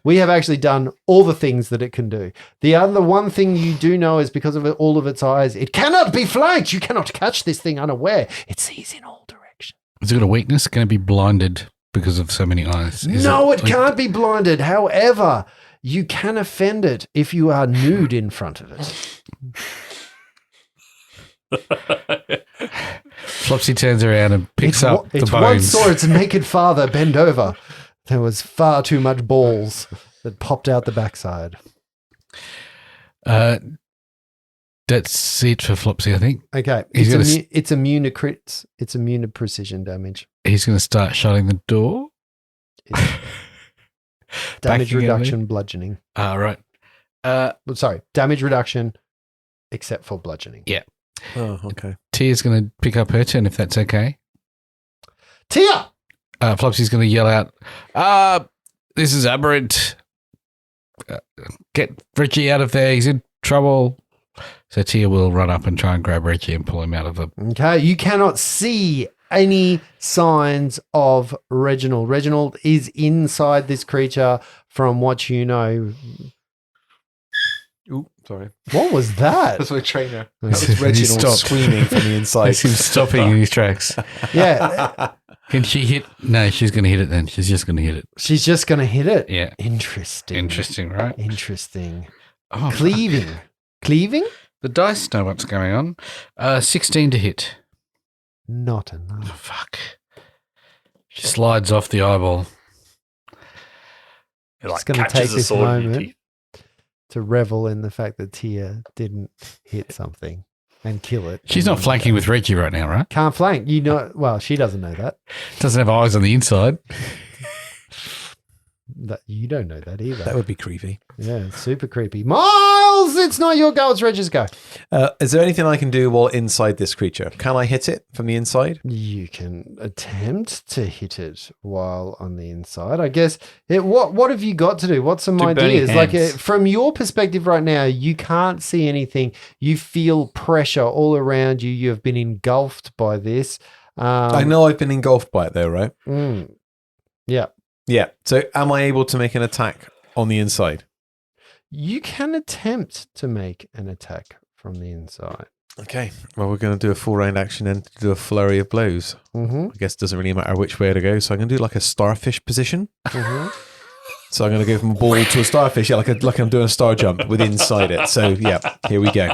We have actually done all the things that it can do. The other one thing you do know is because of all of its eyes, it cannot be flanked. You cannot catch this thing unaware. It sees in all directions. Is it got a weakness? Can it be blinded because of so many eyes? No, it can't be blinded. However, you can offend it if you are nude in front of it. Flopsy turns around and picks up the It bones. once saw its naked father bend over. There was far too much balls that popped out the backside. That's it for Flopsy, I think. Okay, He's it's immune to crits. It's immune to precision damage. He's going to start shutting the door. Damage Backing reduction, bludgeoning. Right. Sorry, damage reduction, except for bludgeoning. Yeah. Oh, okay. Tia's going to pick up her turn if that's okay. Tia! Flopsy's going to yell out, this is aberrant. Get Richie out of there. He's in trouble. So Tia will run up and try and grab Richie and pull him out of the... Okay, you cannot see any signs of Reginald. Reginald is inside this creature from what you know. Ooh, sorry. What was that? That's my trainer. That He was Reginald stopped. screaming from the inside. That's him stopping in his tracks. Yeah, Can she hit? No, she's going to hit it then. She's just going to hit it. she's just going to hit it. Yeah. Interesting. Interesting, right? Interesting. Oh, Cleaving. Cleaving? the dice know what's going on. 16 to hit. Not Oh, enough. fuck. She slides off the eyeball. It Just gonna catches take the this sword in your moment. teeth. To revel in the fact that Tia didn't hit something and kill it. She's not flanking with Reggie right now, right? Can't flank. You know, well, she doesn't know that. Doesn't have eyes on the inside. That you don't know that either. That would be creepy. Yeah, it's super creepy. Miles, it's not your go. It's Reg's go. Is there anything I can do while inside this creature? Can I hit it from the inside? You can attempt to hit it while on the inside. I guess. What have you got to do? What's some Do burning ideas? Like hands. from your perspective right now, you can't see anything. You feel pressure all around you. You have been engulfed by this. I know I've been engulfed by it though, right? Yeah. Yeah. So am I able to make an attack on the inside? You can attempt to make an attack from the inside. Okay. Well, we're going to do a full round action and do a flurry of blows. Mm-hmm. I guess it doesn't really matter which way to go. So I'm going to do like a starfish position. Mm-hmm. So I'm going to go from a ball to a starfish, yeah, like I'm doing a star jump with inside it. So yeah, here we go.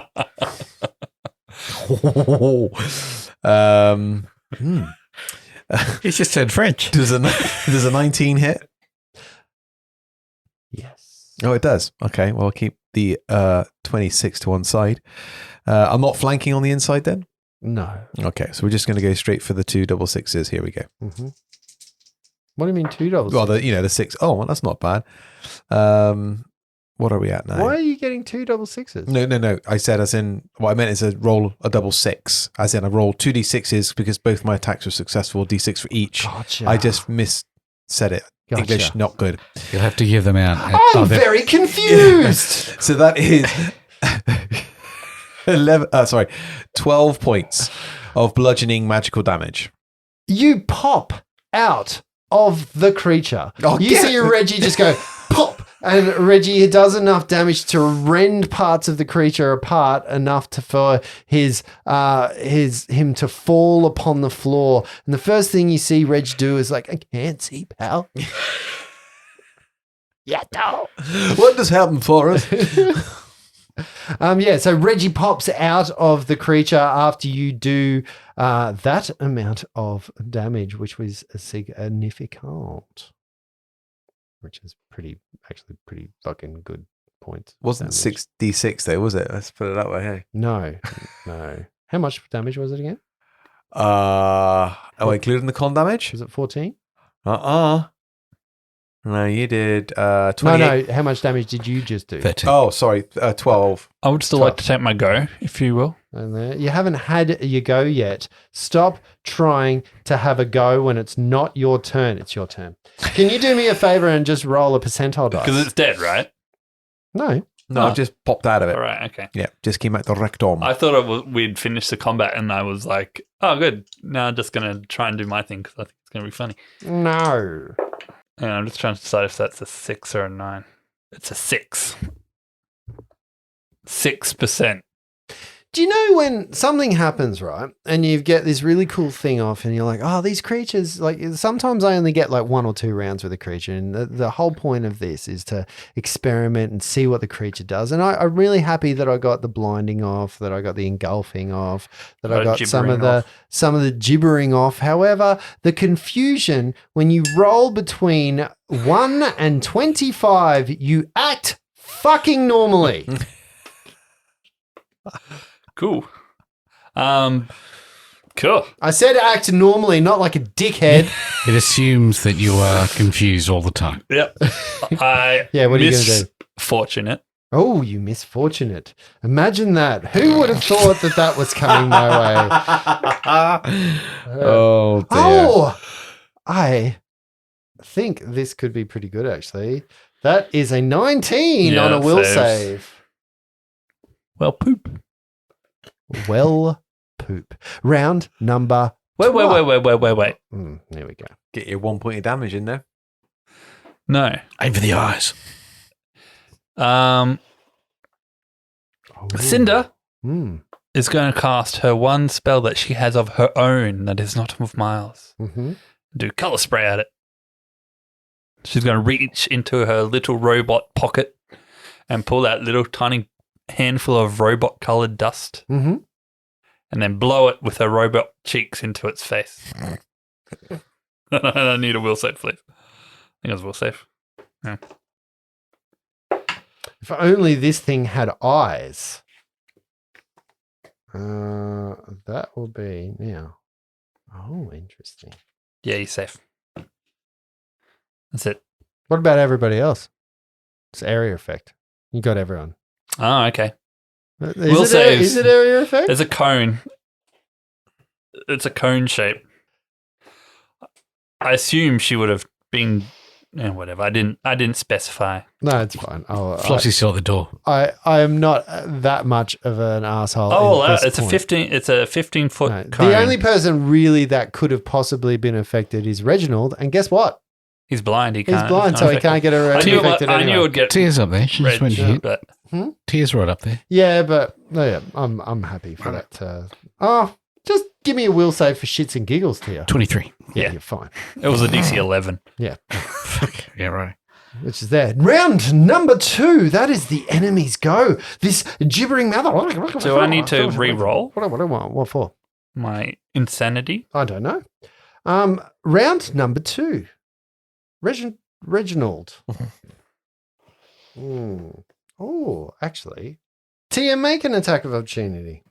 He's just said French. Does a 19 hit? Yes. Oh, it does. Okay. Well, I'll keep the 26 to one side. I'm not flanking on the inside then? No. Okay. So we're just going to go straight for the 2 double sixes. Here we go. Mm-hmm. What do you mean $2? Well, the 6. Oh, well, that's not bad. What are we at now? Why are you getting 2 double sixes? No. I said as in, what I meant is roll a double 6. As in, I rolled 2 d6s because both my attacks were successful, d6 for each. Gotcha. I just said it. Gotcha. English, not good. You'll have to give them out. I'm very confused. So that is 12 points of bludgeoning magical damage. You pop out of the creature. Oh, you see Reggie just go pop, and Reggie does enough damage to rend parts of the creature apart enough for him to fall upon the floor. And the first thing you see Reg do is like, I can't see, pal. Yeah, no. What does happen for us? So Reggie pops out of the creature after you do that amount of damage, which was significant, which is pretty fucking good points. Wasn't damage. 6d6 though, was it? Let's put it that way. Hey. No. How much damage was it again? Including the con damage? Was it 14? No, you did 28. No. How much damage did you just do? 13. Oh, sorry, 12. I would still like to take my go, if you will. And you haven't had your go yet. Stop trying to have a go when it's not your turn. It's your turn. Can you do me a favor and just roll a percentile dice? Because it's dead, right? No. No, I've just popped out of it. All right, okay. Yeah, just came out the rectum. I thought we'd finished the combat, and I was like, oh, good. Now I'm just going to try and do my thing because I think it's going to be funny. No. And I'm just trying to decide if that's a 6 or a 9. It's a 6. 6%. Do you know when something happens, right? And you get this really cool thing off and you're like, oh, these creatures, like sometimes I only get like 1 or 2 rounds with a creature. And the whole point of this is to experiment and see what the creature does. And I'm really happy that I got the blinding off, that I got the engulfing off, that I got some of the gibbering off. However, the confusion when you roll between 1 and 25, you act fucking normally. Cool. Cool. I said act normally, not like a dickhead. It assumes that you are confused all the time. Yep. What are you going to do? Fortunate. Oh, you misfortunate. Imagine that. Who would have thought that was coming my way? Oh, dear. Oh, I think this could be pretty good, actually. That is a 19 Yeah, on a will saves. save. Well, poop. Well, poop. Round number. Wait. 12. There we go. Get your 1 point of damage in there. No. Aim for the eyes. Cinder Mm. is going to cast her one spell that she has of her own that is not of Miles. Mm-hmm. Do color spray at it. She's going to reach into her little robot pocket and pull that little tiny handful of robot colored dust Mm-hmm. and then blow it with her robot cheeks into its face. I need a will save, please. I think it was will save. Yeah. If only this thing had eyes. That will be now. Oh, interesting. Yeah, he's safe. That's it. What about everybody else? It's area effect. You got everyone. Oh, okay. Is saves. it area effect? There's a cone. It's a cone shape. I assume she would have been whatever. I didn't specify. No, it's fine. Flossie's still at the door. I am not that much of an asshole. Oh, at this it's point. a 15-foot No, cone. the only person really that could have possibly been affected is Reginald, and guess what? He's blind. He He's can't. blind, so he can't get affected I anyway. knew it would get Tears up there. She just went to hit. but Tears right up there. Yeah, but I'm happy for that. Just give me a will save for shits and giggles, Tia. 23. Yeah, you're fine. it was a DC 11. Yeah, Fuck. Yeah, right. which is there. Round number 2. That is the enemy's go. This gibbering mouth. So I need to re-roll What for? my insanity. I don't know. Round number 2. Reginald. Oh, actually. Tia, make an attack of opportunity.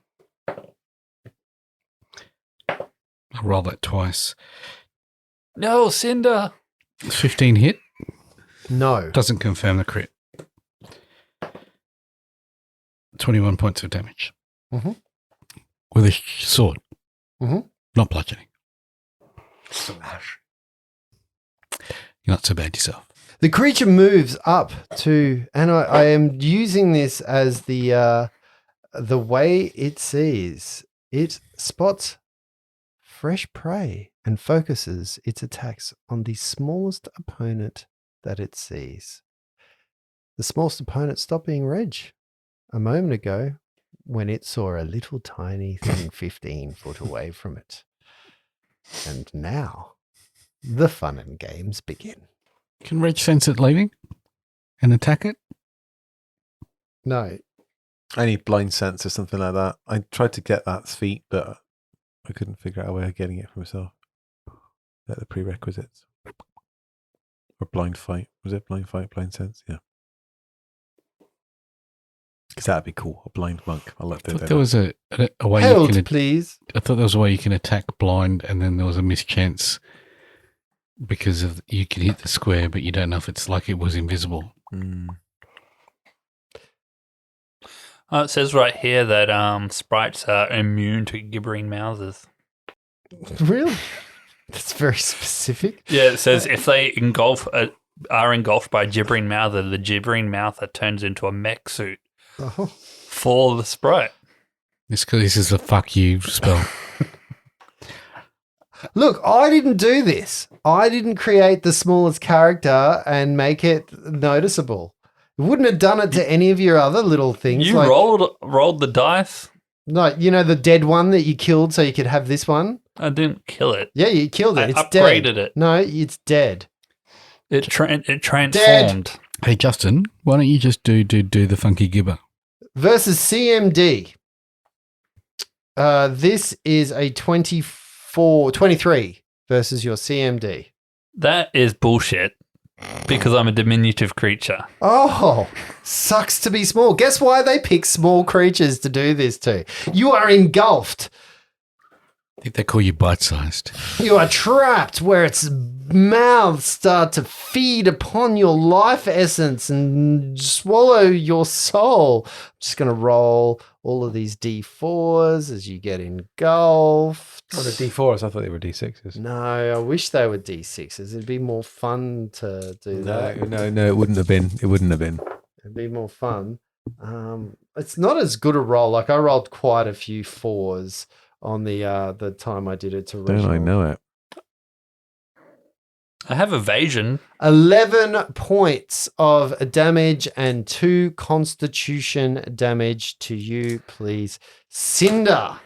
I'll roll that twice. No, Cinder. 15 hit. No. Doesn't confirm the crit. 21 points of damage. Mhm. With a sword. Mhm. Not bludgeoning. Slash. You're not so bad yourself. The creature moves up to, and I am using this as the way it sees. It spots fresh prey and focuses its attacks on the smallest opponent that it sees. The smallest opponent stopped being Reg a moment ago when it saw a little tiny thing 15 foot away from it. And now the fun and games begin. Can Reg sense it leaving and attack it? No. I need blind sense or something like that. I tried to get that feat, but I couldn't figure out a way of getting it for myself. That the prerequisites. Or blind fight. Was it blind fight, blind sense? Yeah. Because that'd be cool. A blind monk. I love I that. thought there was a way Held, you can. please. I thought there was a way you can attack blind, and then there was a mischance because of you can hit the square, but you don't know if it's like it was invisible. It says right here that sprites are immune to gibbering mouths. Really? That's very specific. Yeah, it says if they are engulfed by a gibbering mouther, the gibbering mouther turns into a mech suit Oh. for the sprite. It's because this is a fuck you spell. Look, I didn't do this. I didn't create the smallest character and make it noticeable. Wouldn't have done it to any of your other little things. You rolled the dice. No, you know the dead one that you killed so you could have this one? I didn't kill it. Yeah, you killed it. I It's upgraded dead. it. No, it's dead. It transformed. Hey, Justin, why don't you just do the funky gibber? Versus CMD. This is a 23 versus your CMD. That is bullshit because I'm a diminutive creature. Oh, sucks to be small. Guess why they pick small creatures to do this to? You are engulfed. I think they call you bite-sized. You are trapped where its mouths start to feed upon your life essence and swallow your soul. I'm just going to roll all of these D4s as you get engulfed. Oh, the D4s. I thought they were D6s. No, I wish they were D6s. It'd be more fun to do that. No, it wouldn't have been. It wouldn't have been. It'd be more fun. It's not as good a roll. Like I rolled quite a few 4s on the time I did it to regional. Don't I know it? I have evasion. 11 points of damage and 2 constitution damage to you, please. Cinder.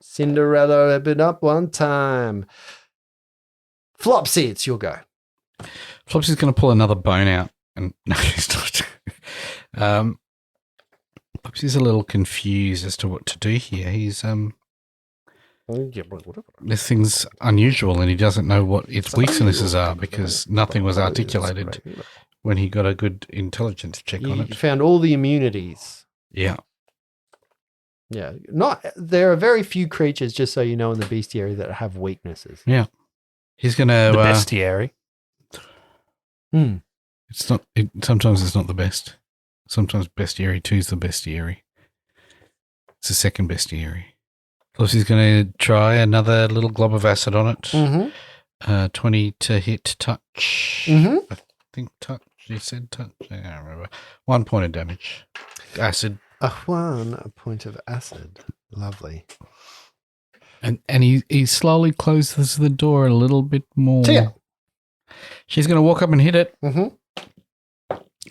Cinderella had been up one time. Flopsy, it's your go. Flopsy's going to pull another bone out. And no, he's not. Flopsy's a little confused as to what to do here. He's this thing's unusual and he doesn't know what its weaknesses are because nothing was articulated when he got a good intelligence check on You it. found all the immunities. Yeah. Yeah. There are very few creatures, just so you know, in the bestiary that have weaknesses. Yeah. He's going to... The bestiary. It's not. Sometimes it's not the best. Sometimes bestiary 2 is the bestiary. It's the second bestiary. Plus, he's going to try another little glob of acid on it. Mm-hmm. 20 to hit touch. Mm-hmm. I think touch. You said touch. I can't remember. 1 point of damage. Acid. A point of acid. Lovely. And he slowly closes the door a little bit more. Tia. She's going to walk up and hit it. Mm-hmm.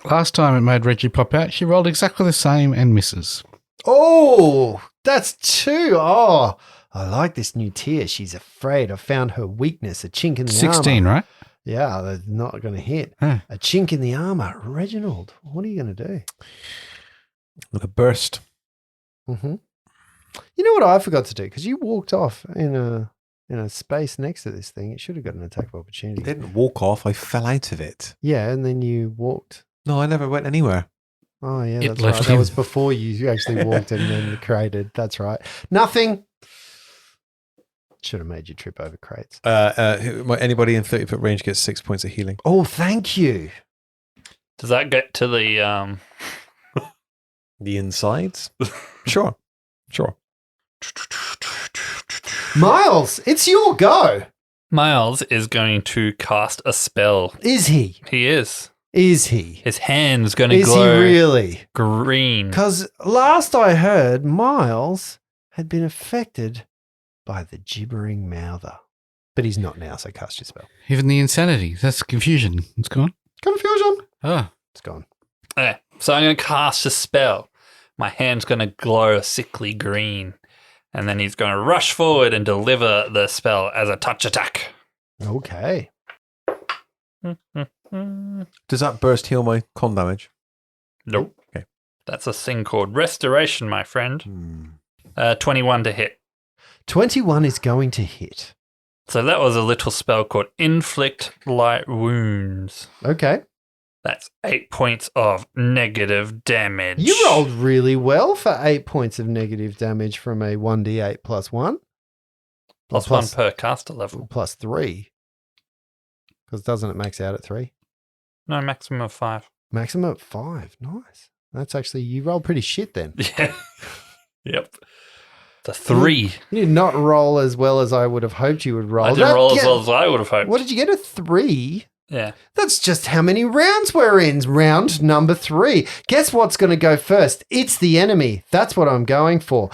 Last time it made Reggie pop out, she rolled exactly the same and misses. Oh, that's 2. Oh, I like this new Tia. She's afraid. I found her weakness, a chink in the 16, armor. right? Yeah, they're not going to hit. Huh. A chink in the armor. Reginald, what are you going to do? With a burst. Mm-hmm. You know what I forgot to do? Because you walked off in a space next to this thing. It should have got an attack of opportunity. I didn't walk off. I fell out of it. Yeah, and then you walked. No, I never went anywhere. Oh, yeah, It that's left right. That you. was before you actually walked and then created. That's right. Nothing. Should have made you trip over crates. Anybody in 30-foot range gets 6 points of healing. Oh, thank you. Does that get to the The insides? Sure. Miles, it's your go. Miles is going to cast a spell. Is he? He is. Is he? His hand's going to Is he glow really? green. Because last I heard, Miles had been affected by the gibbering mouther. But he's not now, so cast your spell. Even the insanity. That's confusion. It's gone. Confusion. Oh. It's gone. Okay, so I'm going to cast a spell. My hand's going to glow a sickly green. And then he's going to rush forward and deliver the spell as a touch attack. Okay. Does that burst heal my con damage? Nope. Okay. That's a thing called restoration, my friend. 21 to hit. 21 is going to hit. So that was a little spell called Inflict Light Wounds. Okay. That's 8 points of negative damage. You rolled really well for 8 points of negative damage from a 1d8 plus 1. Plus 1 per caster level. Plus 3. Because doesn't it max out at 3? No, maximum of 5. Maximum at 5. Nice. That's actually, you rolled pretty shit then. Yeah. Yep. The 3. You did not roll as well as I would have hoped you would roll. I didn't roll as well as I would have hoped. What did you get? A 3? Yeah. That's just how many rounds we're in. Round number 3. Guess what's going to go first? It's the enemy. That's what I'm going for.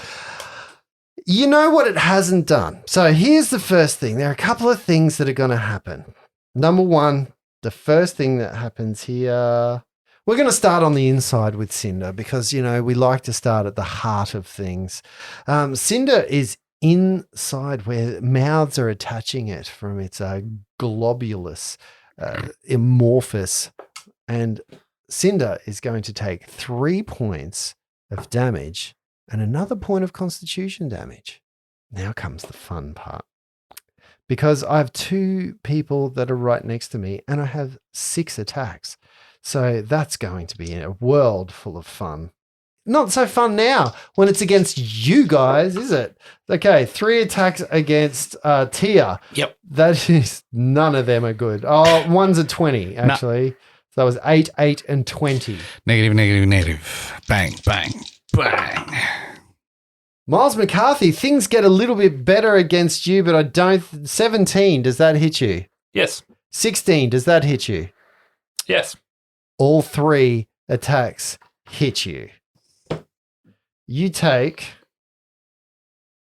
You know what it hasn't done. So here's the first thing. There are a couple of things that are going to happen. Number 1, the first thing that happens here, we're going to start on the inside with Cinder because, you know, we like to start at the heart of things. Cinder is inside where mouths are attaching it from its globulus amorphous, and Cinder is going to take 3 points of damage and another point of constitution damage. Now comes the fun part. Because I have 2 people that are right next to me and I have 6 attacks. So that's going to be a world full of fun. Not so fun now when it's against you guys, is it? Okay, 3 attacks against Tia. Yep. That is, none of them are good. Oh, one's a 20, actually. So that was 8, 8, and 20. Negative, negative, negative. Bang, bang, bang. Miles McCarthy, things get a little bit better against you, but I don't. 17, does that hit you? Yes. 16, does that hit you? Yes. All 3 attacks hit you. You take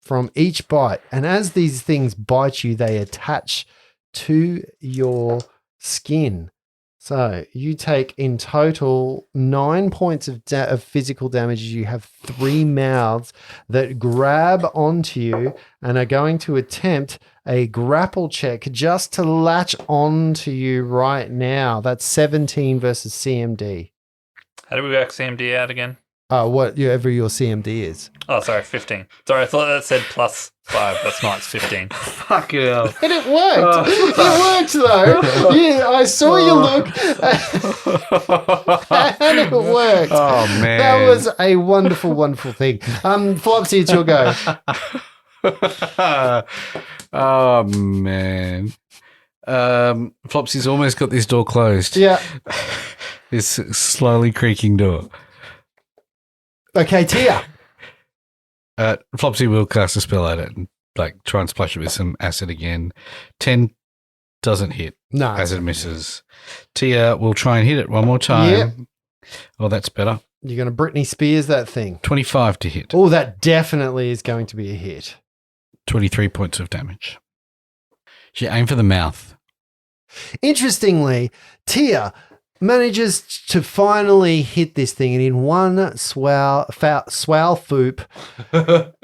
from each bite, and as these things bite you, they attach to your skin. So you take in total 9 points of physical damage. You have 3 mouths that grab onto you and are going to attempt a grapple check just to latch onto you right now. That's 17 versus CMD. How do we work CMD out again? Whatever your CMD is. Oh, sorry, 15. Sorry, I thought that said plus 5. That's not, it's 15. Fuck it up. And it worked. It worked, though. Yeah, I saw you look. And it worked. Oh, man. That was a wonderful, wonderful thing. Flopsy, it's your go. Oh, man. Flopsy's almost got this door closed. Yeah. This slowly creaking door. Okay, Tia. Flopsy will cast a spell at it and try and splash it with some acid again. 10 doesn't hit. No. As it misses. Tia will try and hit it one more time. Yep. Oh, that's better. You're going to Britney Spears that thing. 25 to hit. Oh, that definitely is going to be a hit. 23 points of damage. She aimed for the mouth. Interestingly, Tia manages to finally hit this thing, and in one swell foop,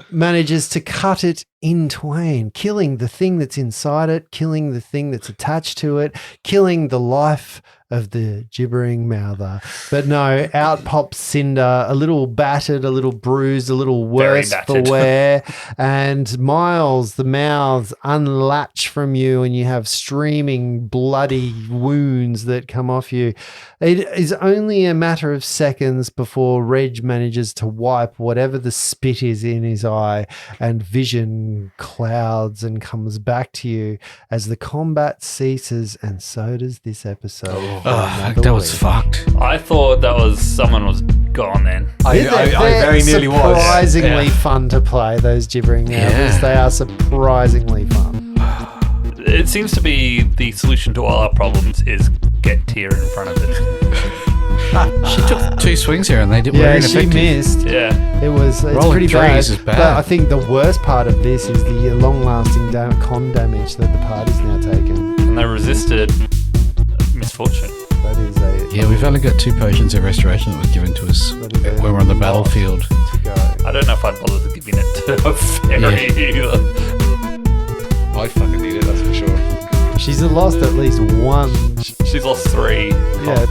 manages to cut it in twain, killing the thing that's inside it, killing the thing that's attached to it, killing the life of the gibbering mouther. But no, out pops Cinder, a little battered, a little bruised, a little worse for wear. And Miles, the mouths unlatch from you and you have streaming bloody wounds that come off you. It is only a matter of seconds before Reg manages to wipe whatever the spit is in his eye, and vision clouds and comes back to you as the combat ceases, and so does this episode. that was fucked. I thought that was someone was gone then. I very nearly was. Surprisingly fun to play, those gibbering numbers. Yeah. They are surprisingly fun. It seems to be the solution to all our problems is get Tia in front of it. She took 2 swings here and they were Yeah, she ineffective. missed. Yeah. It's Rolling pretty bad. threes is bad. But I think the worst part of this is the long-lasting con damage that the party's now taken. And they resisted misfortune. That is a Yeah, we've only got 2 potions of restoration that was given to us That is a when we're on the lot. battlefield. to go. I don't know if I'd bother giving it to a fairy either. I fucking need it, that's for sure. She's lost at least one. She's lost 3. Yeah,